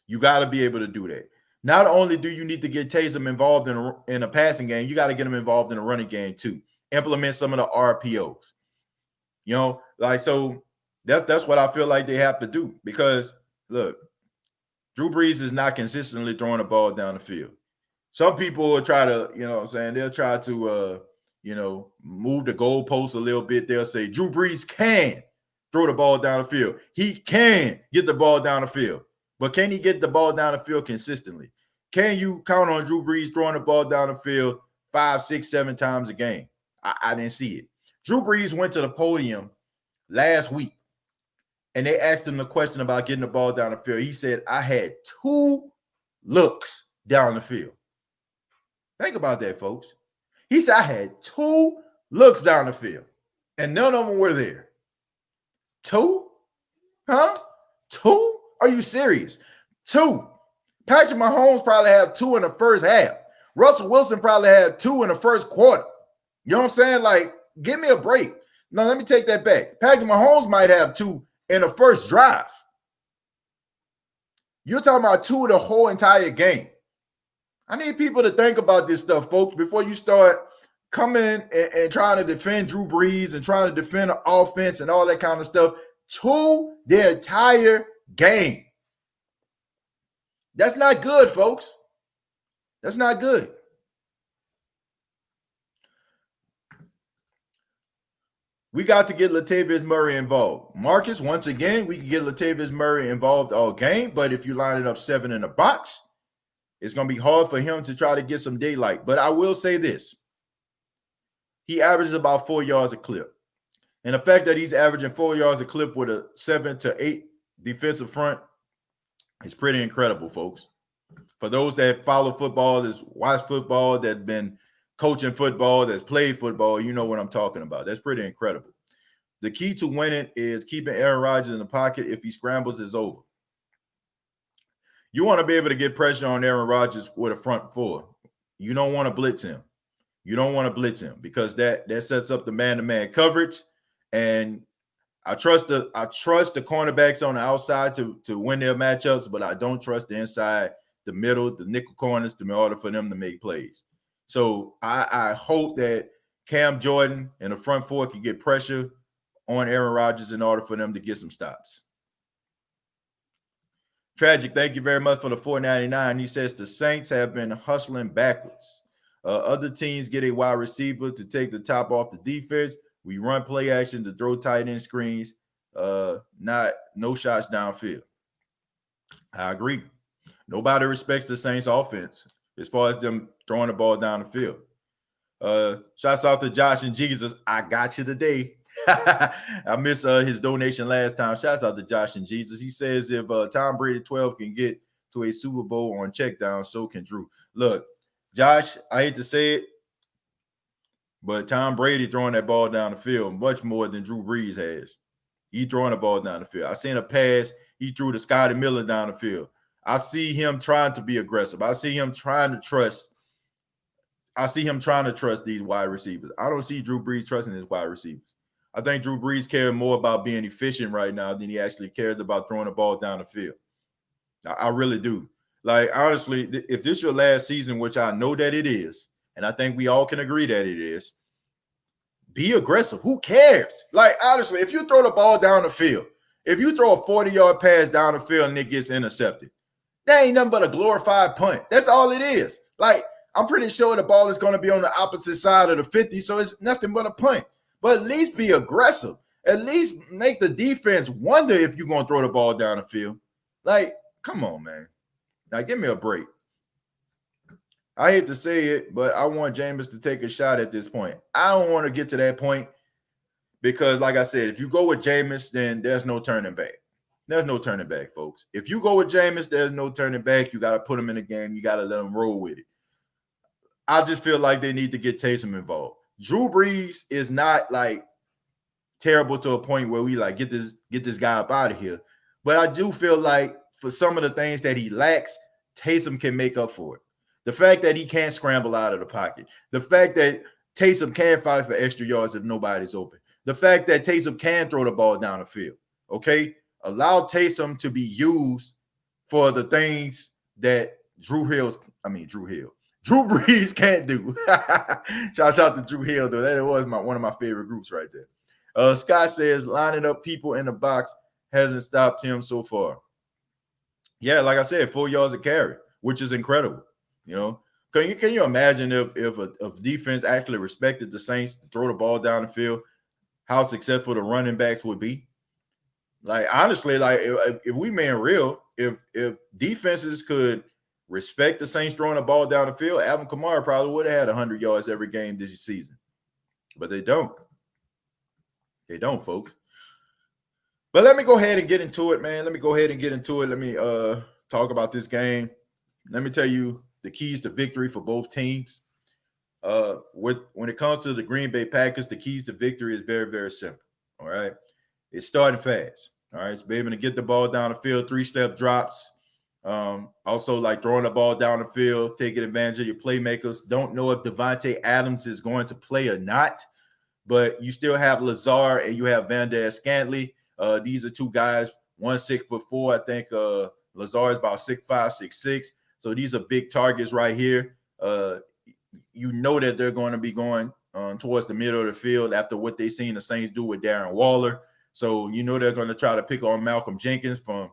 Speaker 1: You got to be able to do that. Not only do you need to get Taysom involved in a passing game, you got to get him involved in a running game too. Implement some of the RPOs. You know, like, so that's what I feel like they have to do, because look, Drew Brees is not consistently throwing the ball down the field. Some people will try to, you know what I'm saying, they'll try to move the goalposts a little bit. They'll say Drew Brees can throw the ball down the field. He can get the ball down the field. But can he get the ball down the field consistently? Can you count on Drew Brees throwing the ball down the field 5, 6, 7 times a game? I didn't see it. Drew Brees went to the podium last week, and they asked him the question about getting the ball down the field. He said, I had 2 looks down the field. Think about that, folks. He said, I had 2 looks down the field, and none of them were there. 2? Huh? 2? Are you serious? 2. Patrick Mahomes probably had 2 in the first half. Russell Wilson probably had 2 in the first quarter. You know what I'm saying? Like, give me a break. No, let me take that back. Patrick Mahomes might have 2 in the first drive. You're talking about 2 the whole entire game. I need people to think about this stuff, folks, before you start coming and trying to defend Drew Brees and trying to defend the offense and all that kind of stuff. 2 the entire game. That's not good, folks. That's not good. We got to get Latavius Murray involved. Marcus, once again, we can get Latavius Murray involved all game, but if you line it up 7 in the box, it's going to be hard for him to try to get some daylight. But I will say this. He averages about 4 yards a clip. And the fact that he's averaging 4 yards a clip with a 7 to 8 defensive front It's pretty incredible, folks. For those that follow football, that's watch football, that's been coaching football, that's played football, you know what I'm talking about. That's pretty incredible. The key to winning is keeping Aaron Rodgers in the pocket. If he scrambles, it's over. You want to be able to get pressure on Aaron Rodgers with a front four. You don't want to blitz him. You don't want to blitz him because that sets up the man-to-man coverage. And I trust the cornerbacks on the outside to win their matchups, but I don't trust the inside, the middle, the nickel corners in order for them to make plays. So I hope that Cam Jordan and the front four can get pressure on Aaron Rodgers in order for them to get some stops. Tragic, thank you very much for the $4.99. He says the Saints have been hustling backwards. Other teams get a wide receiver to take the top off the defense. We run play action to throw tight end screens, no shots downfield. I agree. Nobody respects the Saints offense as far as them throwing the ball down the field. Shouts out to Josh and Jesus. I got you today. I missed his donation last time. Shouts out to Josh and Jesus. He says if Tom Brady 12 can get to a Super Bowl on check down, so can Drew. Look, Josh, I hate to say it, but Tom Brady throwing that ball down the field much more than Drew Brees has. He throwing the ball down the field. I seen a pass he threw to Scotty Miller down the field. I see him trying to be aggressive. I see him trying to trust these wide receivers. I don't see Drew Brees trusting his wide receivers. I think Drew Brees cares more about being efficient right now than he actually cares about throwing the ball down the field. I really do. Like, honestly, if this is your last season, which I know that it is, and I think we all can agree that it is, be aggressive. Who cares? Like, honestly, if you throw the ball down the field, if you throw a 40-yard pass down the field and it gets intercepted, that ain't nothing but a glorified punt. That's all it is. Like, I'm pretty sure the ball is going to be on the opposite side of the 50, so it's nothing but a punt. But at least be aggressive. At least make the defense wonder if you're going to throw the ball down the field. Like, come on, man. Now, give me a break. I hate to say it, but I want Jameis to take a shot at this point. I don't want to get to that point because, like I said, if you go with Jameis, then there's no turning back. There's no turning back, folks. If you go with Jameis, there's no turning back. You got to put him in the game. You got to let him roll with it. I just feel like they need to get Taysom involved. Drew Brees is not like terrible to a point where we like get this guy up out of here. But I do feel like for some of the things that he lacks, Taysom can make up for it. The fact that he can't scramble out of the pocket. The fact that Taysom can fight for extra yards if nobody's open. The fact that Taysom can throw the ball down the field. Okay? Allow Taysom to be used for the things that Drew Brees can't do. Shouts out to Drew Hill, though. That was one of my favorite groups right there. Scott says lining up people in the box hasn't stopped him so far. Yeah, like I said, 4 yards of carry, which is incredible. You know, can you imagine if defense actually respected the Saints to throw the ball down the field, how successful the running backs would be? Like, honestly, like if we being real, if defenses could respect the Saints throwing the ball down the field, Alvin Kamara probably would have had 100 yards every game this season. But they don't. They don't, folks. But let me go ahead and get into it, man. Let me talk about this game. Let me tell you the keys to victory for both teams. When it comes to the Green Bay Packers, the keys to victory is very, very simple. All right. It's starting fast. All right. It's being able to get the ball down the field, 3-step drops. Also, like throwing the ball down the field, taking advantage of your playmakers. Don't know if Devontae Adams is going to play or not, but you still have Lazard and you have Van Der Scantling. These are two guys, one 6'4". I think Lazard is about 6'5", 6'6". So these are big targets right here. You know that they're going to be going towards the middle of the field after what they've seen the Saints do with Darren Waller. So you know they're going to try to pick on Malcolm Jenkins from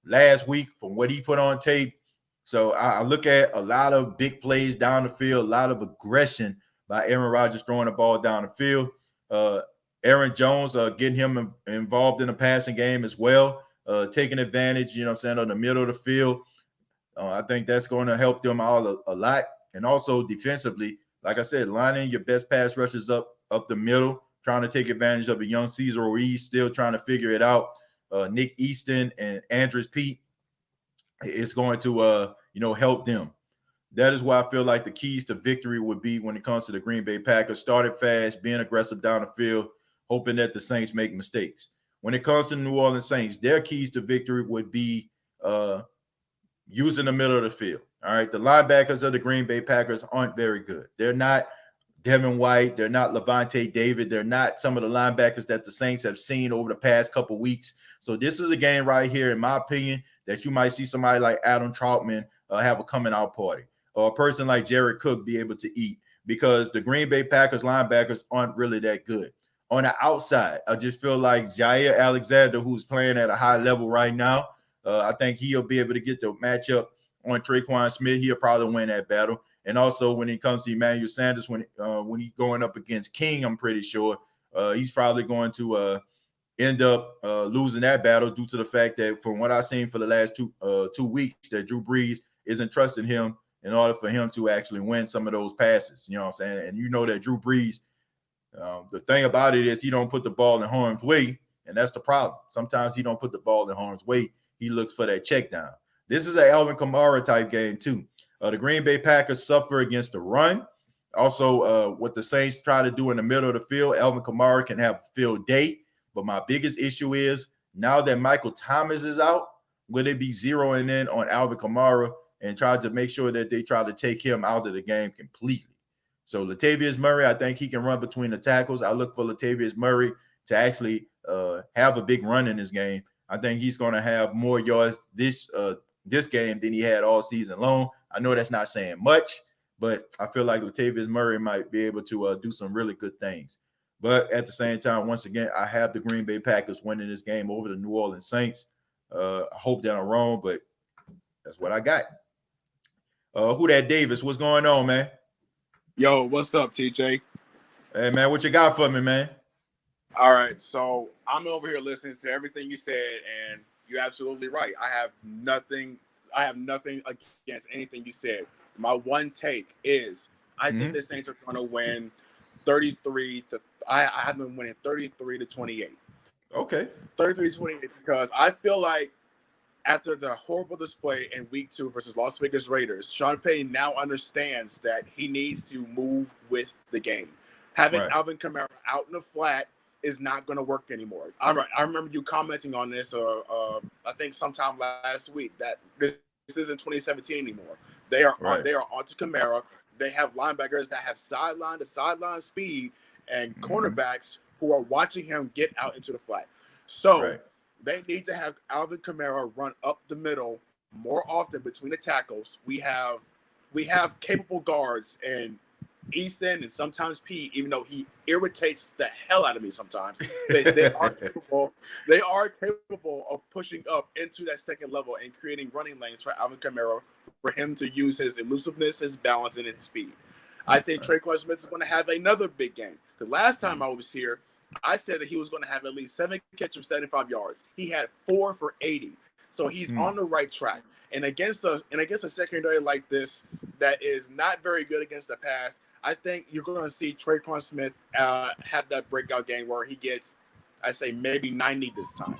Speaker 1: last week, from what he put on tape. So I look at a lot of big plays down the field, a lot of aggression by Aaron Rodgers throwing the ball down the field. Aaron Jones getting him involved in the passing game as well, taking advantage, you know what I'm saying, of the middle of the field. I think that's going to help them all a lot. And also defensively, like I said, lining your best pass rushers up the middle, trying to take advantage of a young Cesar Ruiz, still trying to figure it out. Nick Easton and Andres Pete. it's going to help them. That is why I feel like the keys to victory would be when it comes to the Green Bay Packers: starting fast, being aggressive down the field, hoping that the Saints make mistakes. When it comes to the New Orleans Saints, their keys to victory would be using the middle of the field. All right. The linebackers of the Green Bay Packers aren't very good. They're not Devin White. They're not Levante David. They're not some of the linebackers that the Saints have seen over the past couple of weeks. So this is a game right here, in my opinion, that you might see somebody like Adam Troutman have a coming out party, or a person like Jared Cook be able to eat, because the Green Bay Packers linebackers aren't really that good. On the outside, I just feel like Jair Alexander, who's playing at a high level right now, I think he'll be able to get the matchup on Traquan Smith. He'll probably win that battle. And also when it comes to Emmanuel Sanders, when he's going up against King, I'm pretty sure he's probably going to end up losing that battle, due to the fact that, from what I've seen for the last 2 weeks, that Drew Brees isn't trusting him in order for him to actually win some of those passes. You know what I'm saying? And you know that Drew Brees, the thing about it is he don't put the ball in harm's way, and that's the problem. Sometimes he don't put the ball in harm's way. He looks for that check down. This is an Alvin Kamara type game too. The Green Bay Packers suffer against the run. Also, what the Saints try to do in the middle of the field, Alvin Kamara can have a field day. But my biggest issue is, now that Michael Thomas is out, will they be zeroing in on Alvin Kamara and try to make sure that they try to take him out of the game completely? So Latavius Murray, I think he can run between the tackles. I look for Latavius Murray to actually have a big run in this game. I think he's going to have more yards this game than he had all season long. I know that's not saying much, but I feel like Latavius Murray might be able to do some really good things. But at the same time, once again, I have the Green Bay Packers winning this game over the New Orleans Saints. I hope that I'm wrong, but that's what I got. Who that Davis? What's going on, man?
Speaker 7: Yo, what's up, TJ?
Speaker 1: Hey, man, what you got for me, man?
Speaker 7: All right, so I'm over here listening to everything you said, and you're absolutely right. I have nothing against anything you said. My one take is I think the Saints are going to win 33 to. I have them winning 33 to 28.
Speaker 1: Okay.
Speaker 7: 33 to 28, because I feel like after the horrible display in Week 2 versus Las Vegas Raiders, Sean Payton now understands that he needs to move with the game. Having Alvin Kamara out in the flat is not going to work anymore. I remember you commenting on this, I think sometime last week, that this isn't 2017 anymore. They are onto Kamara. They have linebackers that have sideline to sideline speed, and cornerbacks who are watching him get out into the flat. So they need to have Alvin Kamara run up the middle more often between the tackles. We have capable guards and Easton and sometimes Pete, even though he irritates the hell out of me sometimes. They are capable. They are capable of pushing up into that second level and creating running lanes for Alvin Kamara, for him to use his elusiveness, his balance, and his speed. I think Traquan Smith is going to have another big game. Because last time I was here, I said that he was going to have at least 7 catches for 75 yards. He had 4 for 80. So he's on the right track. And against a secondary like this that is not very good against the pass, I think you're going to see Traquan Smith have that breakout game where he gets, I say, maybe 90 this time.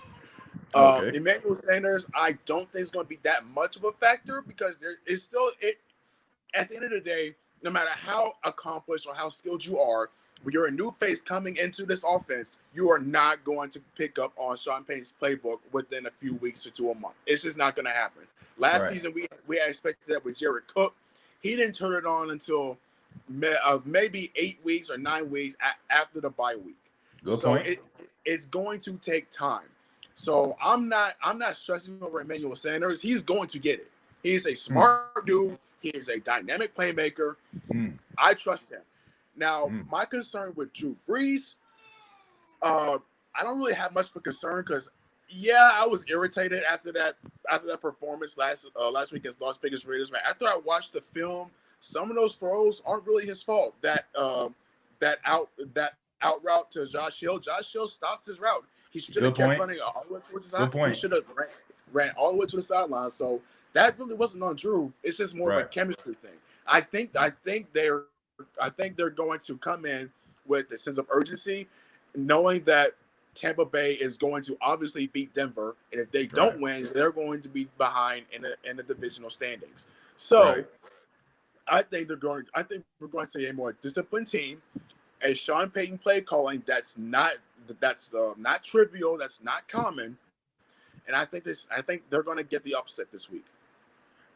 Speaker 7: Emmanuel Sanders, I don't think is going to be that much of a factor, because there is still at the end of the day, no matter how accomplished or how skilled you are, when you're a new face coming into this offense, you are not going to pick up on Sean Payton's playbook within a few weeks or to a month. It's just not going to happen. Last season, we had expected that with Jared Cook. He didn't turn it on until maybe 8 weeks or 9 weeks after the bye week.
Speaker 1: Good point.
Speaker 7: It's going to take time. So I'm not stressing over Emmanuel Sanders. He's going to get it. He's a smart dude. He is a dynamic playmaker. I trust him. Now, my concern with Drew Brees, I don't really have much of a concern, because, I was irritated after that performance last week against Las Vegas Raiders. Man, after I watched the film, some of those throws aren't really his fault. That out route to Josh Hill stopped his route. He should have kept running all the way towards the sideline. He should have ran all the way to the sideline. So that really wasn't on Drew. It's just more of a chemistry thing. I think they're going to come in with a sense of urgency, knowing that Tampa Bay is going to obviously beat Denver, and if they don't win, they're going to be behind in the divisional standings. So I think we're going to see a more disciplined team, a Sean Payton play calling that's not trivial, that's not common, and I think they're going to get the upset this week.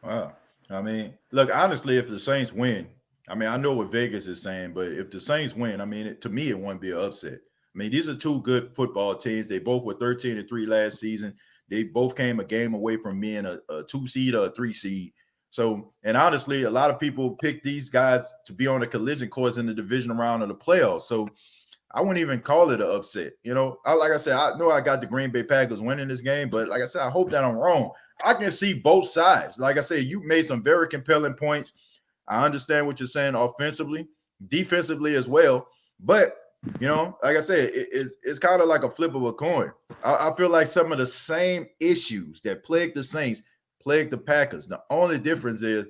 Speaker 1: Wow. I mean, look, honestly, if the Saints win, I mean, I know what Vegas is saying, but if the Saints win, I mean, to me, it won't be an upset. I mean, these are two good football teams. They both were 13-3 last season. They both came a game away from being a 2 seed or a 3 seed. So, and honestly, a lot of people pick these guys to be on a collision course in the division round of the playoffs. So I wouldn't even call it an upset. You know, like I said, I know I got the Green Bay Packers winning this game, but like I said, I hope that I'm wrong. I can see both sides. Like I said, you made some very compelling points. I understand what you're saying offensively, defensively as well. But, you know, like I said, it's kind of like a flip of a coin. I feel like some of the same issues that plague the Saints plague the Packers. The only difference is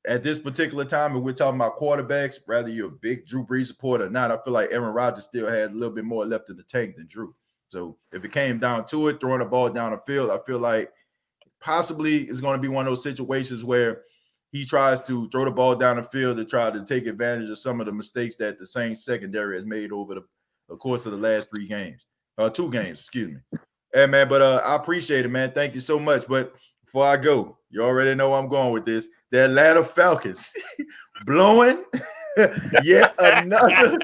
Speaker 1: at this particular time, if we're talking about quarterbacks, whether you're a big Drew Brees supporter or not, I feel like Aaron Rodgers still has a little bit more left in the tank than Drew. So if it came down to it, throwing the ball down the field, I feel like possibly it's going to be one of those situations where he tries to throw the ball down the field to try to take advantage of some of the mistakes that the Saints secondary has made over the course of the last 2 games, excuse me. Hey, man, but I appreciate it, man. Thank you so much. But before I go, you already know where I'm going with this. The Atlanta Falcons blowing yet another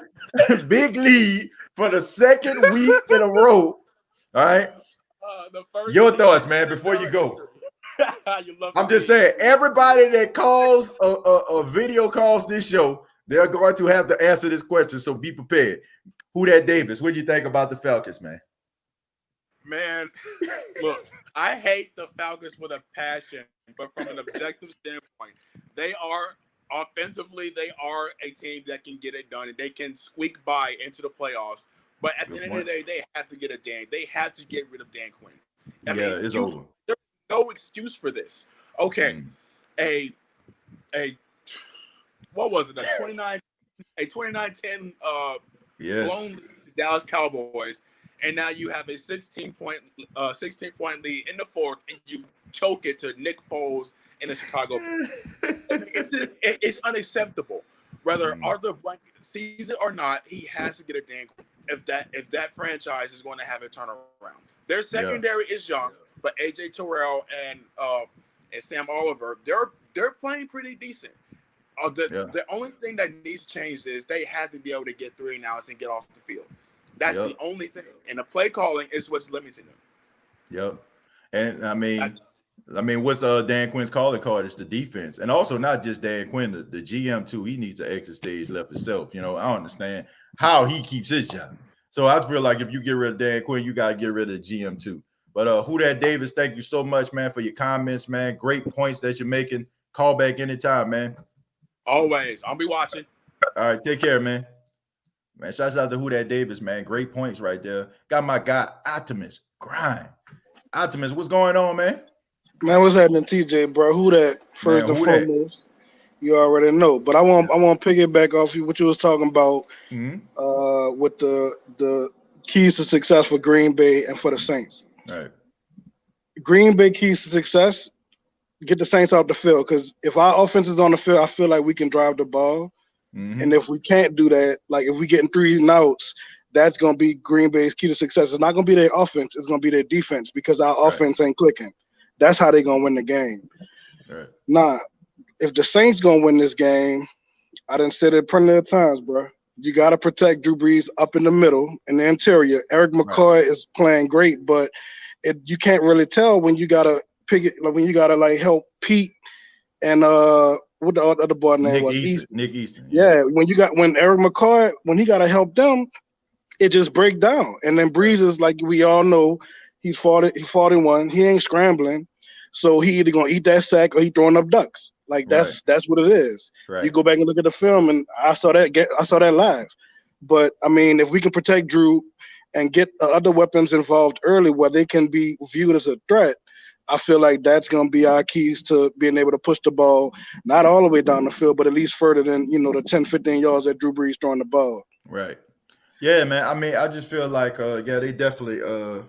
Speaker 1: big lead for the second week in a row. All right. Your thoughts, man, before you go. I'm just saying, everybody that calls a video calls this show, they're going to have to answer this question. So be prepared. Who that Davis? What do you think about the Falcons, man?
Speaker 7: Man, look, I hate the Falcons with a passion, but from an objective standpoint, they are offensively, they are a team that can get it done and they can squeak by into the playoffs. But at the end of the day, they have to get They have to get rid of Dan Quinn. I mean,
Speaker 1: it's over.
Speaker 7: There's no excuse for this. Okay, what was it? A 29-10 blown lead to Dallas Cowboys. And now you have a 16-point lead in the fourth, and you choke it to Nick Foles in the Chicago. It's unacceptable. Whether Arthur Blank sees it or not, he has to get a Dan if that franchise is going to have a turnaround. Their secondary is young, but AJ Terrell and Sam Oliver, they're playing pretty decent. The only thing that needs changed is they have to be able to get 3 and outs and get off the field. That's the only thing. And the play calling is what's limiting them.
Speaker 1: Yep. And I mean, what's Dan Quinn's calling card? It's the defense. And also not just Dan Quinn, the GM too. He needs to exit stage left himself. You know, I understand how he keeps his job. So I feel like if you get rid of Dan Quinn, you got to get rid of the GM too. But who that Davis, thank you so much, man, for your comments, man. Great points that you're making. Call back anytime, man.
Speaker 7: Always. I'll be watching.
Speaker 1: All right. Take care, man. Man, shouts out to Who That Davis, man. Great points right there. Got my guy, Optimus. Grind. Optimus, what's going on, man?
Speaker 8: Man, what's happening, TJ, bro? Who that? First and foremost, you already know. But I want to piggyback off you what you was talking about with the keys to success for Green Bay and for the Saints.
Speaker 1: All right.
Speaker 8: Green Bay keys to success, get the Saints out the field. Because if our offense is on the field, I feel like we can drive the ball. And if we can't do that, like if we getting 3 and outs, that's going to be Green Bay's key to success. It's not going to be their offense. It's going to be their defense because our offense ain't clicking. That's how they're going to win the game.
Speaker 1: Right.
Speaker 8: Now, if the Saints going to win this game, I done said it plenty of times, bro. You got to protect Drew Brees up in the middle, in the interior. Eric McCoy is playing great, but you can't really tell when you got to pick it, like when you got to like help Pete and what the other boy name was?
Speaker 1: Nick Easton.
Speaker 8: Yeah, when Eric McCoy, when he got to help them, it just break down. And then Breeze is like we all know, he's 41. He ain't scrambling, so he either gonna eat that sack or he throwing up ducks. Like that's what it is.
Speaker 1: Right.
Speaker 8: You go back and look at the film, and I saw that live. But I mean, if we can protect Drew and get other weapons involved early, where they can be viewed as a threat, I feel like that's going to be our keys to being able to push the ball, not all the way down the field, but at least further than, the 10, 15 yards that Drew Brees throwing the ball.
Speaker 1: Right. Yeah, man. I mean, I just feel like yeah, they definitely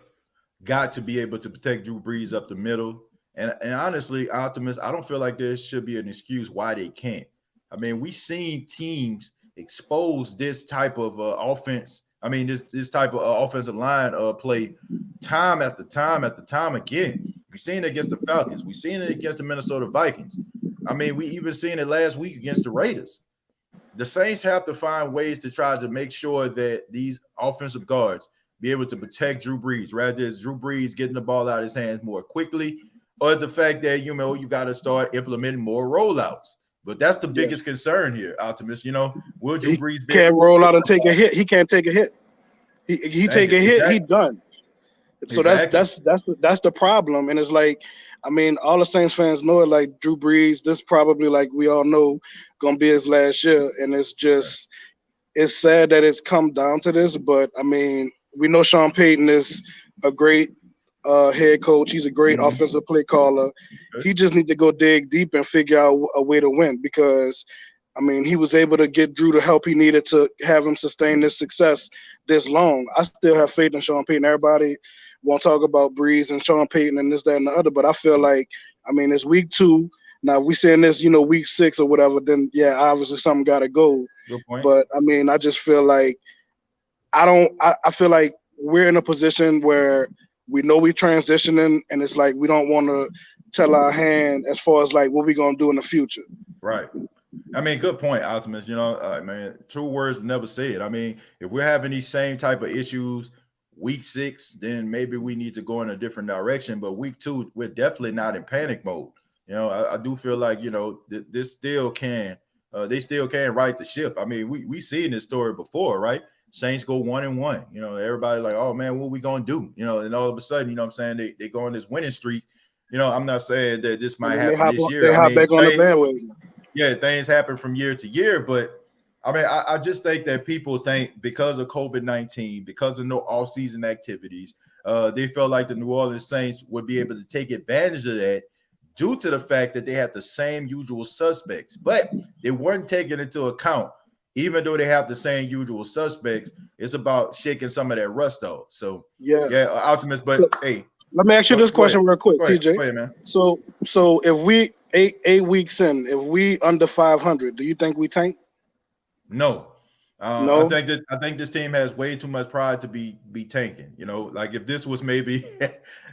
Speaker 1: got to be able to protect Drew Brees up the middle. And honestly, Optimus, I don't feel like there should be an excuse why they can't. I mean, we've seen teams expose this type of offense. I mean, this type of offensive line play time after time after time again. We've seen it against the Falcons. We've seen it against the Minnesota Vikings. I mean, we even seen it last week against the Raiders. The Saints have to find ways to try to make sure that these offensive guards be able to protect Drew Brees, rather it's Drew Brees getting the ball out of his hands more quickly, or the fact that you got to start implementing more rollouts. But that's the biggest concern here, Optimus. Will Drew Brees be
Speaker 8: can't roll out and take a hit? He can't take a hit. He take a hit, he done. So that's the problem. And it's like, I mean, all the Saints fans know it. Like Drew Brees, this probably, like we all know, gonna be his last year. And it's just, it's sad that it's come down to this. But I mean, we know Sean Payton is a great head coach. He's a great offensive play caller. He just needs to go dig deep and figure out a way to win, because I mean, he was able to get Drew the help he needed to have him sustain this success this long. I still have faith in Sean Payton. Everybody won't talk about Breeze and Sean Payton and this, that, and the other, but I feel like, I mean, it's week 2. Now, if we saying this, week 6 or whatever, then yeah, obviously something got to go.
Speaker 1: Good point.
Speaker 8: But I mean, I just feel like I feel like we're in a position where we know we're transitioning, and it's like we don't want to tell our hand as far as like what we're going to do in the future.
Speaker 1: Right. I mean, good point, Optimus. Man, true words never said. I mean, if we're having these same type of issues week 6, then maybe we need to go in a different direction. But week 2, we're definitely not in panic mode. I do feel like, this still can, they still can right the ship. I mean, we seen this story before, right? Saints go 1-1. Everybody like, oh man, what we gonna do? And all of a sudden, I'm saying they go on this winning streak. I'm not saying that this might happen this year.
Speaker 8: They hop back on the bandwagon.
Speaker 1: Yeah, things happen from year to year, but I mean, I just think that people think because of COVID-19, because of no off-season activities, they felt like the New Orleans Saints would be able to take advantage of that due to the fact that they had the same usual suspects, but they weren't taking into account. Even though they have the same usual suspects, it's about shaking some of that rust off. So yeah, Optimus. But hey,
Speaker 8: let me ask you this question real quick, TJ.
Speaker 1: Go ahead, man.
Speaker 8: So if we 8 weeks in, if we under 500, do you think we tank?
Speaker 1: No.
Speaker 8: No.
Speaker 1: I think this team has way too much pride to be tanking. Like if this was maybe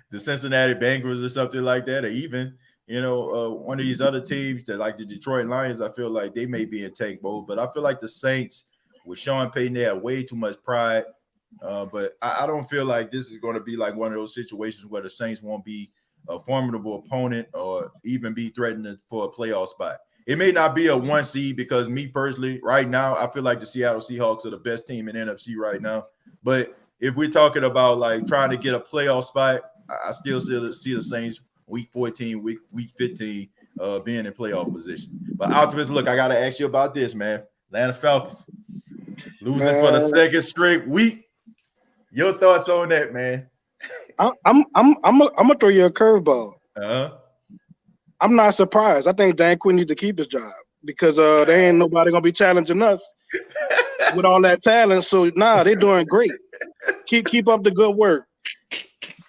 Speaker 1: the Cincinnati Bengals or something like that, or even one of these other teams that like the Detroit Lions, I feel like they may be in tank mode. But I feel like the Saints with Sean Payton, they have way too much pride. But I don't feel like this is going to be like one of those situations where the Saints won't be a formidable opponent or even be threatened for a playoff spot. It may not be a 1 seed because me personally, right now, I feel like the Seattle Seahawks are the best team in NFC right now. But if we're talking about like trying to get a playoff spot, I still see the Saints week 14, week 15 being in playoff position. But Optimus, look, I got to ask you about this, man. Atlanta Falcons losing for the second straight week. Your thoughts on that, man?
Speaker 8: I'm gonna throw you a curveball.
Speaker 1: Uh-huh.
Speaker 8: I'm not surprised. I think Dan Quinn needs to keep his job because there ain't nobody gonna be challenging us with all that talent. So they're doing great. Keep up the good work.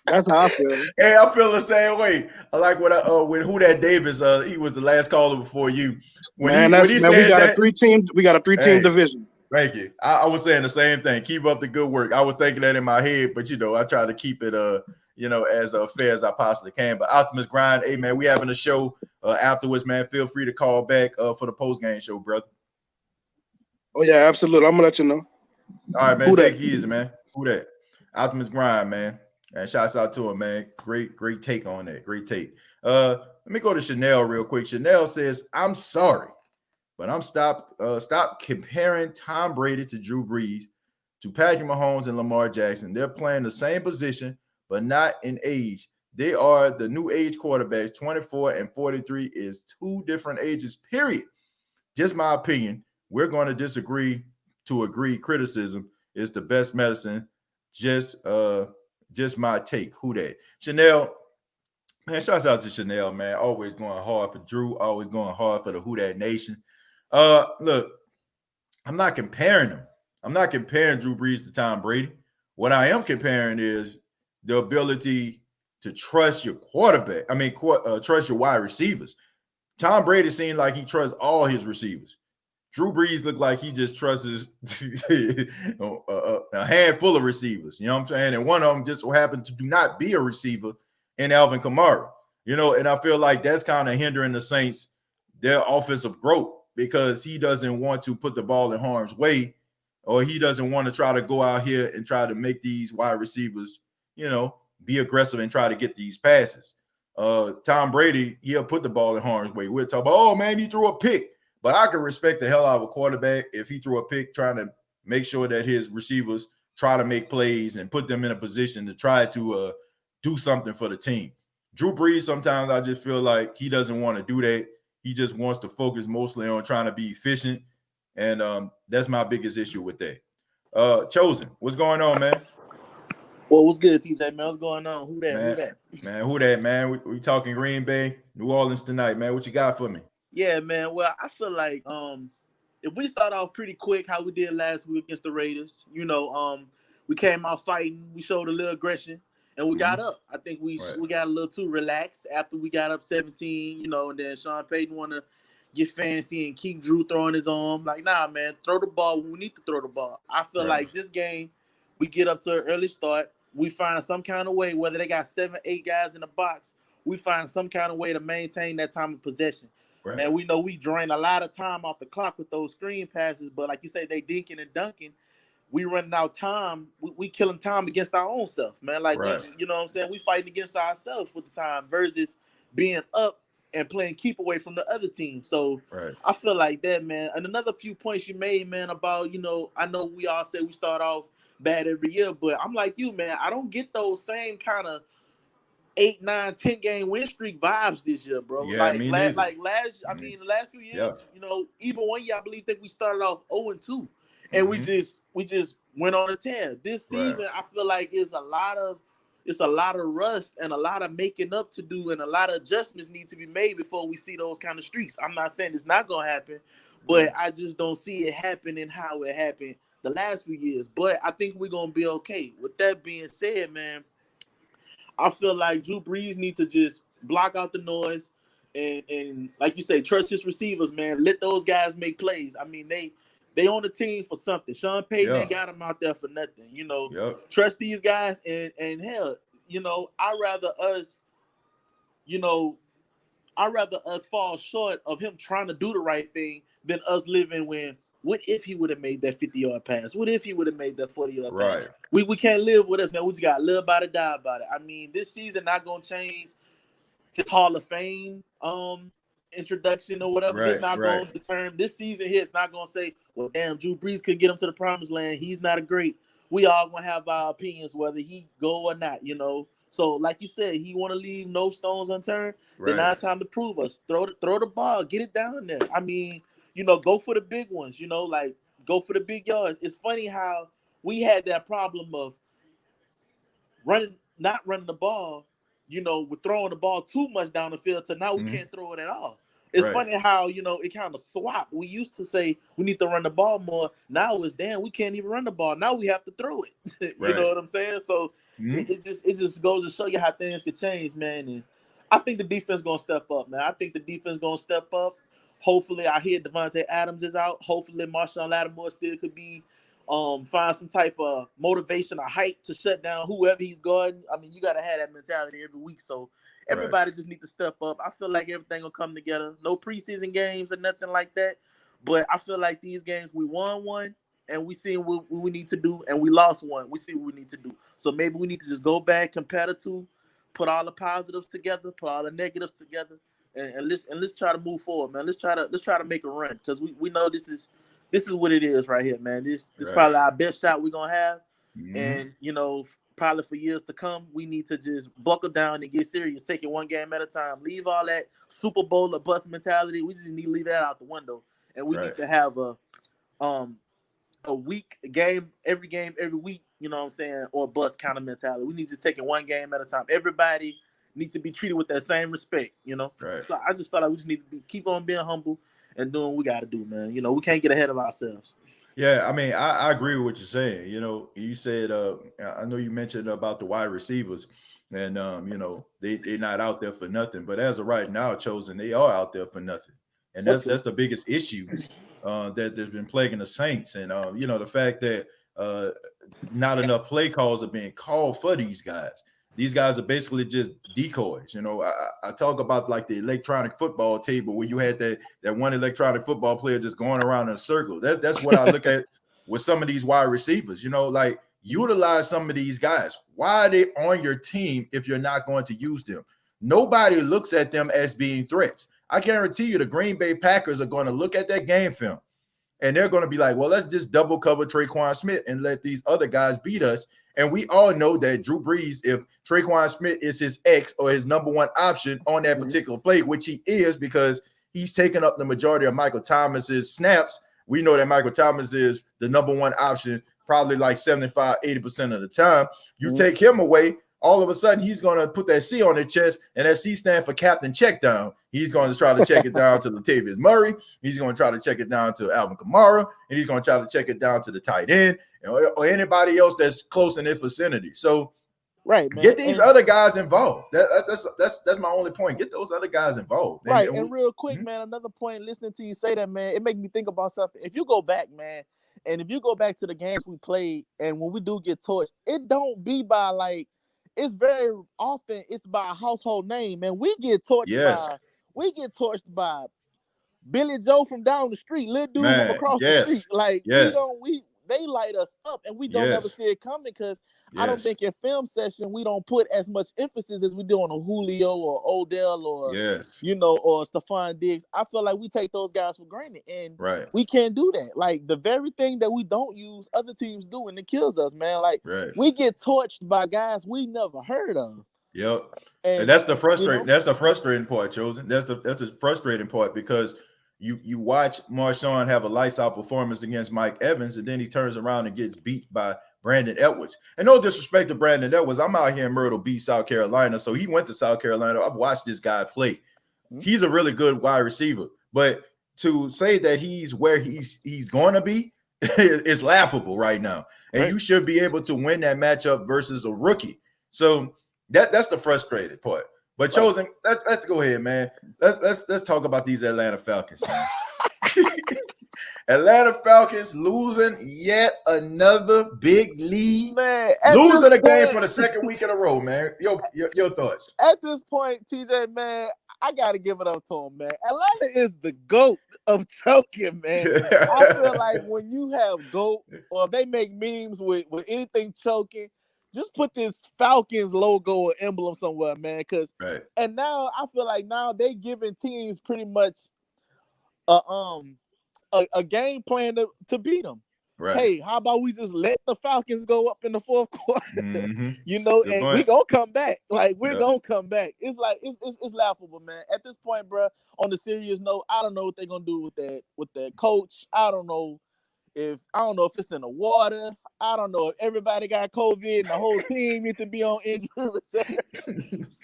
Speaker 8: That's how I feel.
Speaker 1: Hey, I feel the same way. I like when Who Dat Davis, he was the last caller before you.
Speaker 8: We got a 3-team division.
Speaker 1: Thank you. I was saying the same thing. Keep up the good work. I was thinking that in my head, but I try to keep it as fair as I possibly can. But Optimus Grind, hey man, we having a show afterwards, man. Feel free to call back for the post-game show, brother.
Speaker 8: Oh yeah, absolutely. I'm gonna let you know.
Speaker 1: All right, man. Take it easy, man. Who that? Optimus Grind, man. And shouts out to him, man. Great take on that. Great take. Let me go to Chanel real quick. Chanel says, I'm sorry, but I'm stop comparing Tom Brady to Drew Brees to Patrick Mahomes and Lamar Jackson. They're playing the same position, but not in age. They are the new age quarterbacks. 24 and 43 is 2 different ages, period. Just my opinion. We're going to disagree to agree. Criticism is the best medicine. Just my take. Who that? Chanel, man, shouts out to Chanel, man. Always going hard for Drew, always going hard for the Who Dat Nation. Look, I'm not comparing them. I'm not comparing Drew Brees to Tom Brady. What I am comparing is the ability to trust your quarterback. I mean, trust your wide receivers. Tom Brady seemed like he trusts all his receivers. Drew Brees looked like he just trusts a handful of receivers. You know what I'm saying? And one of them just so happened to do not be a receiver in Alvin Kamara. You know, and I feel like that's kind of hindering the Saints, their offensive growth, because he doesn't want to put the ball in harm's way, or he doesn't want to try to go out here and try to make these wide receivers, you know, be aggressive and try to get these passes. Tom Brady, he'll put the ball in harm's way. We'll talk about, oh, man, he threw a pick. But I can respect the hell out of a quarterback if he threw a pick trying to make sure that his receivers try to make plays and put them in a position to try to do something for the team. Drew Brees, sometimes I just feel like he doesn't want to do that. He just wants to focus mostly on trying to be efficient. And that's my biggest issue with that. Chosen, what's going on, man?
Speaker 9: Well, what's good, TJ, man? What's going on? Who that?
Speaker 1: Man,
Speaker 9: who that?
Speaker 1: Man, who that, man? We talking Green Bay, New Orleans tonight, man. What you got for me?
Speaker 9: Yeah, man. Well, I feel like if we start off pretty quick, how we did last week against the Raiders, you know, we came out fighting, we showed a little aggression, and we got up. I think we got a little too relaxed after we got up 17, you know, and then Sean Payton want to get fancy and keep Drew throwing his arm. Like, nah, man, throw the ball when we need to throw the ball. I feel like this game, we get up to an early start, we find some kind of way, whether they got 7, 8 guys in the box, we find some kind of way to maintain that time of possession. Right. And we know we drain a lot of time off the clock with those screen passes, but like you say, they dinking and dunking. We running out time. We killing time against our own self, man. Like, you know what I'm saying? We fighting against ourselves with the time versus being up and playing keep away from the other team. So I feel like that, man. And another few points you made, man, about, you know, I know we all say we start off bad every year, but I'm like you, man. I don't get those same kind of 8, 9, 10 game win streak vibes this year, bro.
Speaker 1: Yeah,
Speaker 9: the last few years, you know, even one year I think we started off 0-2, and we just went on a tear. This season, I feel like it's a lot of rust and a lot of making up to do, and a lot of adjustments need to be made before we see those kind of streaks. I'm not saying it's not gonna happen, but I just don't see it happening how it happened the last few years. But I think we're gonna be okay. With that being said, man, I feel like Drew Brees needs to just block out the noise and like you say, trust his receivers, man. Let those guys make plays. I mean, they on the team for something. Sean Payton ain't got them out there for nothing. You know, trust these guys and hell, you know, I'd rather us fall short of him trying to do the right thing than us living when. What if he would have made that 50-yard pass? What if he would have made that 40-yard pass? We can't live with us, man. We just got to live by it, die about it. I mean, this season not going to change his Hall of Fame introduction or whatever. It's not going to determine. This season here, it's not going to say, well, damn, Drew Brees could get him to the promised land. He's not a great. We all going to have our opinions whether he go or not, you know. So, like you said, he want to leave no stones unturned. Then now it's time to prove us. Throw the ball. Get it down there. I mean, you know, go for the big ones, you know, like go for the big yards. It's funny how we had that problem of not running the ball, you know, we're throwing the ball too much down the field, so now we can't throw it at all. It's funny how, you know, it kind of swapped. We used to say we need to run the ball more. Now it's, damn, we can't even run the ball. Now we have to throw it. You know what I'm saying? So it just goes to show you how things could change, man. And I think the defense going to step up, man. I think the defense going to step up. Hopefully, I hear Devontae Adams is out. Hopefully, Marshawn Lattimore still could be find some type of motivation or hype to shut down whoever he's guarding. I mean, you got to have that mentality every week. So everybody just needs to step up. I feel like everything will come together. No preseason games or nothing like that. But I feel like these games, we won one, and we see what we need to do, and we lost one. We see what we need to do. So maybe we need to just go back, compare the two, put all the positives together, put all the negatives together. And let's try to move forward, man. Let's try to make a run, because we know this is what it is right here, man. This probably our best shot we're gonna have, and you know, probably for years to come, we need to just buckle down and get serious, take it one game at a time. Leave all that Super Bowl or bust mentality. We just need to leave that out the window, and we need to have a week, a game every week. You know what I'm saying, or bust kind of mentality. We need to just take it one game at a time. Everybody need to be treated with that same respect, you know. So I just felt like we just need to keep on being humble and doing what we got to do, man. You know, we can't get ahead of ourselves.
Speaker 1: Yeah, I mean, I agree with what you're saying. You know, you said I know you mentioned about the wide receivers, and they're not out there for nothing. But as of right now, chosen they are out there for nothing, and that's the biggest issue that that's been plaguing the Saints. And the fact that not enough play calls are being called for these guys. These guys are basically just decoys. You know, I talk about like the electronic football table where you had that one electronic football player just going around in a circle. That's what I look at with some of these wide receivers. You know, like utilize some of these guys. Why are they on your team if you're not going to use them? Nobody looks at them as being threats. I guarantee you the Green Bay Packers are going to look at that game film and they're going to be like, well, let's just double cover Traquan Smith and let these other guys beat us. And we all know that Drew Brees, if Traquan Smith is his X or his number one option on that particular play, which he is because he's taken up the majority of Michael Thomas's snaps, we know that Michael Thomas is the number one option probably like 75, 80% of the time. You take him away, all of a sudden he's going to put that C on his chest, and that C stands for Captain Checkdown. He's going to try to check it down to Latavius Murray. He's going to try to check it down to Alvin Kamara, and he's going to try to check it down to the tight end or anybody else that's close in their vicinity. So,
Speaker 9: right, man.
Speaker 1: Get these other guys involved. That's my only point. Get those other guys involved.
Speaker 9: Right, and real quick, man, another point, listening to you say that, man, it makes me think about something. If you go back, man, and if you go back to the games we played, and when we do get torched, it don't be by like, it's very often it's by a household name, man. We get torched by Billy Joe from down the street, little dude from across the street. Like they light us up, and we don't ever see it coming because I don't think in film session we don't put as much emphasis as we do on a Julio or Odell or or Stephon Diggs. I feel like we take those guys for granted, and we can't do that. Like the very thing that we don't use, other teams do, and it kills us, man. Like we get torched by guys we never heard of.
Speaker 1: Yep, and that's the frustrating. That's the frustrating part, Chosen. That's the frustrating part because you watch Marshawn have a lights out performance against Mike Evans, and then he turns around and gets beat by Brandon Edwards. And no disrespect to Brandon Edwards, I'm out here in Myrtle Beach, South Carolina, so he went to South Carolina. I've watched this guy play. He's a really good wide receiver, but to say that he's where he's going to be is laughable right now. And you should be able to win that matchup versus a rookie. So that's the frustrated part. But Chosen, let's go ahead, man. Let's talk about these Atlanta Falcons, man. Atlanta Falcons losing yet another big lead, man. Losing a game for the second week in a row, man. Your thoughts?
Speaker 9: At this point, TJ, man, I gotta give it up to him, man. Atlanta is the GOAT of choking, man. I feel like when you have GOAT, or if they make memes with anything choking, just put this Falcons logo or emblem somewhere, man. And now I feel like now they giving teams pretty much a game plan to beat them. Right. Hey, how about we just let the Falcons go up in the fourth quarter? And we gonna come back. Like we're gonna come back. It's like it's laughable, man. At this point, bro. On the serious note, I don't know what they're gonna do with that coach. I don't know if it's in the water. I don't know if everybody got COVID and the whole team needs to be on injury reserve.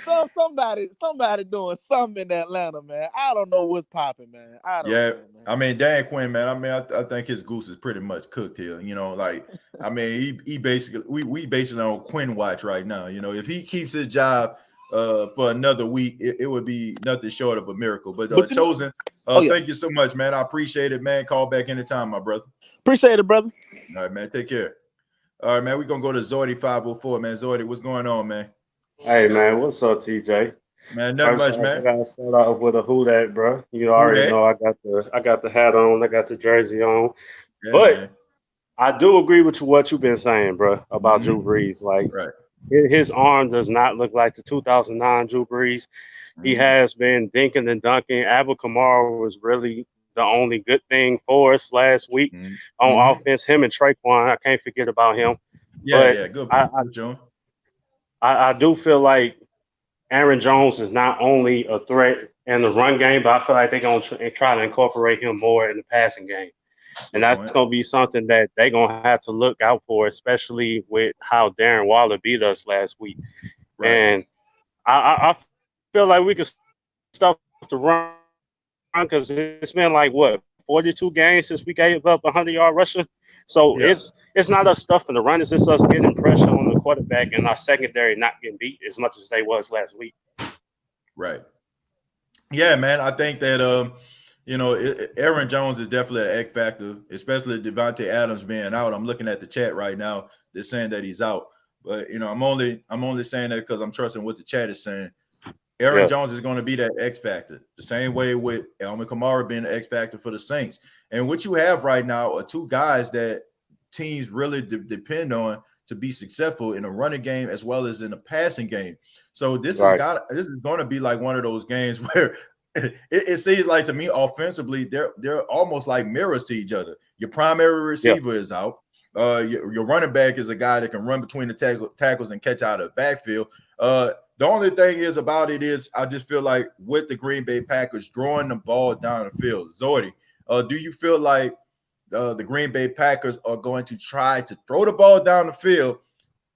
Speaker 9: So somebody doing something in Atlanta, man. I don't know what's popping, man. I don't know, man.
Speaker 1: I mean, Dan Quinn, man. I mean, I think his goose is pretty much cooked here. You know, like I mean, he basically we basically on Quinn watch right now. You know, if he keeps his job for another week, it would be nothing short of a miracle. But Chosen, thank you so much, man. I appreciate it, man. Call back anytime, my brother.
Speaker 9: Appreciate it, brother.
Speaker 1: All right, man. Take care. All right, man. We're gonna go to Zordy 504, man. Zordy, what's going on, man?
Speaker 10: Hey, man. What's up, TJ?
Speaker 1: Man, nothing much, man.
Speaker 10: I gotta start off with a who that, bro. You already know I got the hat on, I got the jersey on. Yeah, but man, I do agree with what you've been saying, bro, about Drew Brees. Like his arm does not look like the 2009 Drew Brees. He has been dinking and dunking. Alvin Kamara was really the only good thing for us last week on offense. Him and Traquan, I can't forget about him.
Speaker 1: Good.
Speaker 10: I do feel like Aaron Jones is not only a threat in the run game, but I feel like they're going to try to incorporate him more in the passing game. And that's going to be something that they're going to have to look out for, especially with how Darren Waller beat us last week. Right. And I feel like we could stuff the run because it's been like, 42 games since we gave up 100-yard rusher. So it's not us stuffing the run. It's just us getting pressure on the quarterback and our secondary not getting beat as much as they was last week.
Speaker 1: Right. Yeah, man. I think that Aaron Jones is definitely an X factor, especially Devontae Adams being out. I'm looking at the chat right now. They're saying that he's out, but I'm only saying that because I'm trusting what the chat is saying. Aaron Jones is going to be that X factor, the same way with Alvin Kamara being the X factor for the Saints. And what you have right now are two guys that teams really depend on to be successful in a running game as well as in a passing game. So this is going to be like one of those games where it seems like to me offensively they're almost like mirrors to each other. Your primary receiver is out. Your running back is a guy that can run between the tackles and catch out of the backfield. The only thing is about it is I just feel like with the Green Bay Packers drawing the ball down the field, Zordy, do you feel like the Green Bay Packers are going to try to throw the ball down the field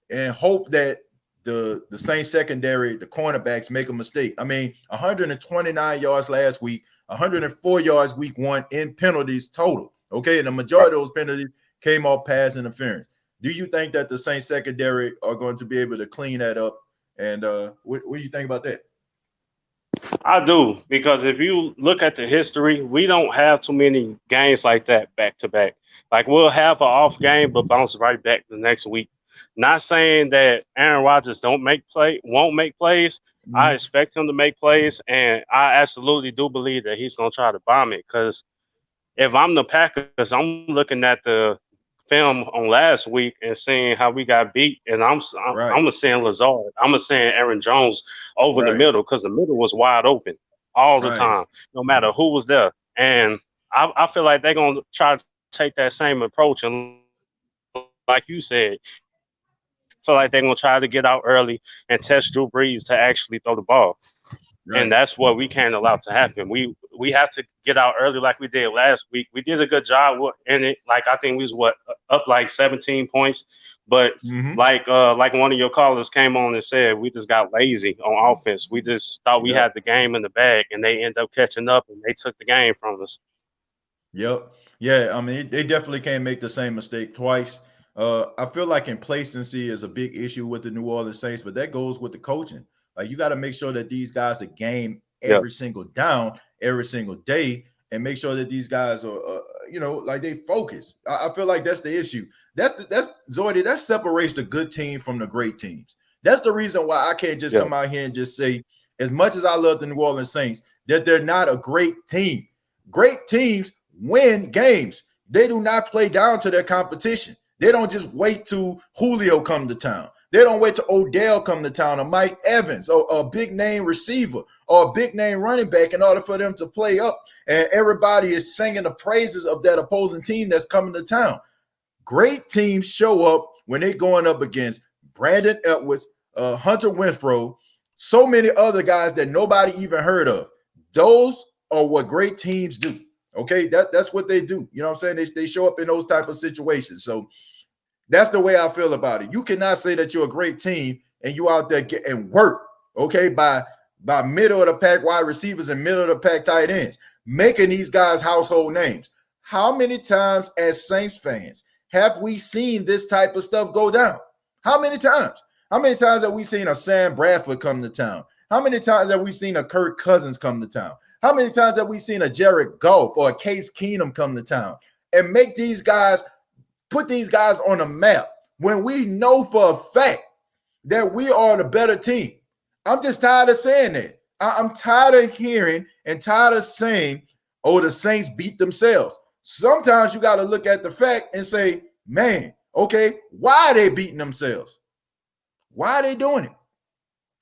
Speaker 1: and hope that the Saints secondary, the cornerbacks, make a mistake? I mean, 129 yards last week, 104 yards week 1 in penalties total. Okay, and the majority of those penalties came off pass interference. Do you think that the Saints secondary are going to be able to clean that up? And what do you think about that?
Speaker 10: I do, because if you look at the history, we don't have too many games like that back to back. Like we'll have an off game, but bounce right back the next week. Not saying that Aaron Rodgers won't make plays. Mm-hmm. I expect him to make plays, and I absolutely do believe that he's going to try to bomb it. Because if I'm the Packers, I'm looking at the film on last week and seeing how we got beat, and I'm gonna send Lazard. I'm gonna send Aaron Jones over the middle because the middle was wide open all the time, no matter who was there. And I feel like they're gonna try to take that same approach, and like you said, feel like they're gonna try to get out early and test Drew Brees to actually throw the ball. And that's what we can't allow to happen. We have to get out early like we did last week. We did a good job in it. Like I think we was up like 17 points. But like one of your callers came on and said, we just got lazy on offense. We just thought we had the game in the bag, and they end up catching up and they took the game from us.
Speaker 1: Yep. Yeah, I mean, they definitely can't make the same mistake twice. I feel like complacency is a big issue with the New Orleans Saints, but that goes with the coaching. Like, you got to make sure that these guys are game every single down, every single day, and make sure that these guys are, like they focus. I feel like that's the issue. That's Zoidie, that separates the good team from the great teams. That's the reason why I can't just come out here and just say, as much as I love the New Orleans Saints, that they're not a great team. Great teams win games. They do not play down to their competition. They don't just wait till Julio come to town. They don't wait till Odell come to town or Mike Evans or a big name receiver or a big name running back in order for them to play up. And everybody is singing the praises of that opposing team that's coming to town. Great teams show up when they're going up against Brandon Edwards, Hunter Renfrow, so many other guys that nobody even heard of. Those are what great teams do. Okay, that's what they do. You know what I'm saying? They show up in those type of situations. So that's the way I feel about it. You cannot say that you're a great team and you out there getting work, okay, by middle of the pack wide receivers and middle of the pack tight ends, making these guys household names. How many times as Saints fans have we seen this type of stuff go down? How many times? How many times have we seen a Sam Bradford come to town? How many times have we seen a Kirk Cousins come to town? How many times have we seen a Jared Goff or a Case Keenum come to town and make these guys, put these guys on a map when we know for a fact that we are the better team? I'm just tired of saying that. I'm tired of hearing and tired of saying, oh, the Saints beat themselves. Sometimes you got to look at the fact and say, man, okay, why are they beating themselves? Why are they doing it?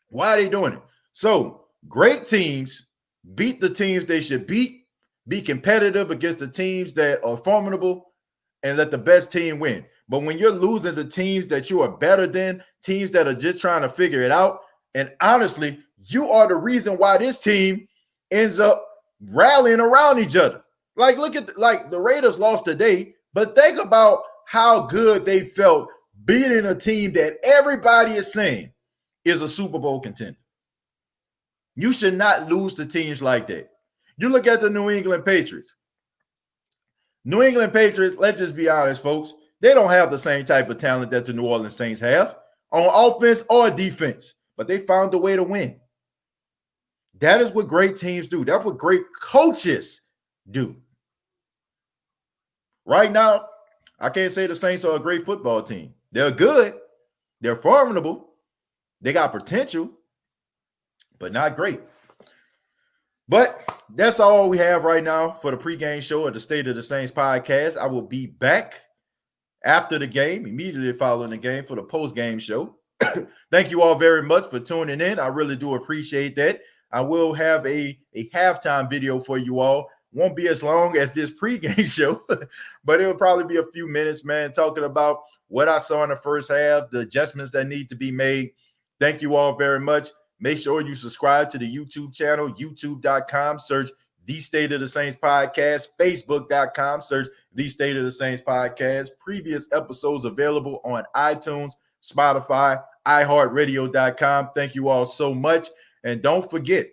Speaker 1: Why are they doing it? So great teams beat the teams they should beat, be competitive against the teams that are formidable, and let the best team win. But when you're losing to teams that you are better than, teams that are just trying to figure it out, and honestly, you are the reason why this team ends up rallying around each other. Like, look at the Raiders lost today, but think about how good they felt beating a team that everybody is saying is a Super Bowl contender. You should not lose to teams like that. You look at the New England Patriots. New England Patriots, let's just be honest, folks. They don't have the same type of talent that the New Orleans Saints have on offense or defense, but they found a way to win. That is what great teams do. That's what great coaches do. Right now, I can't say the Saints are a great football team. They're good. They're formidable. They got potential, but not great. But that's all we have right now for the pregame show of the State of the Saints podcast. I will be back after the game, immediately following the game, for the post-game show. Thank you all very much for tuning in. I really do appreciate that. I will have a halftime video for you all. Won't be as long as this pregame show, but it'll probably be a few minutes, man, talking about what I saw in the first half, the adjustments that need to be made. Thank you all very much. Make sure you subscribe to the YouTube channel, youtube.com, search The State of the Saints Podcast, facebook.com, search The State of the Saints Podcast. Previous episodes available on iTunes, Spotify, iHeartRadio.com. Thank you all so much. And don't forget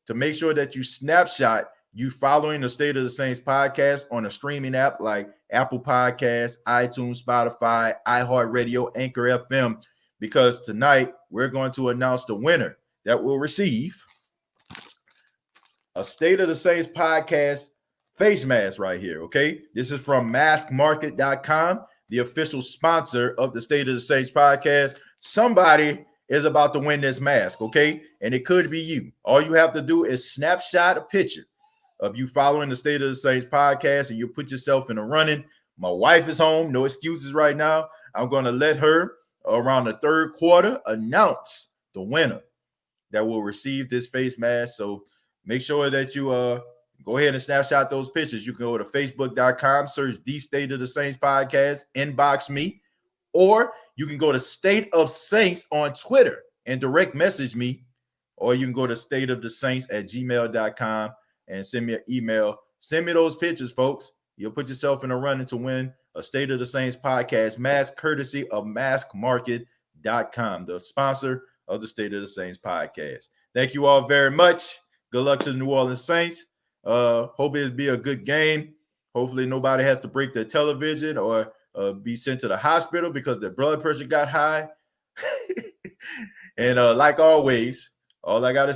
Speaker 1: to make sure that you snapshot you following the State of the Saints podcast on a streaming app like Apple Podcasts, iTunes, Spotify, iHeartRadio, Anchor FM, because tonight we're going to announce the winner that will receive a State of the Saints podcast face mask right here, okay? This is from maskmarket.com, the official sponsor of the State of the Saints podcast. Somebody is about to win this mask, okay? And it could be you. All you have to do is snapshot a picture of you following the State of the Saints podcast, and you put yourself in a running. My wife is home, no excuses right now. I'm going to let her, around the third quarter, announce the winner that will receive this face mask. So make sure that you go ahead and snapshot those pictures. You can go to facebook.com, search The State of the Saints podcast, inbox me, or you can go to State of Saints on Twitter and direct message me, or you can go to stateofthesaints@gmail.com and send me an email. Send me those pictures, folks. You'll put yourself in a running to win a State of the Saints podcast mask, courtesy of maskmarket.com, the sponsor of the State of the Saints podcast. Thank you all very much. Good luck to the New Orleans Saints. Hope it'll be a good game. Hopefully nobody has to break their television or be sent to the hospital because their blood pressure got high. And like always, all I got to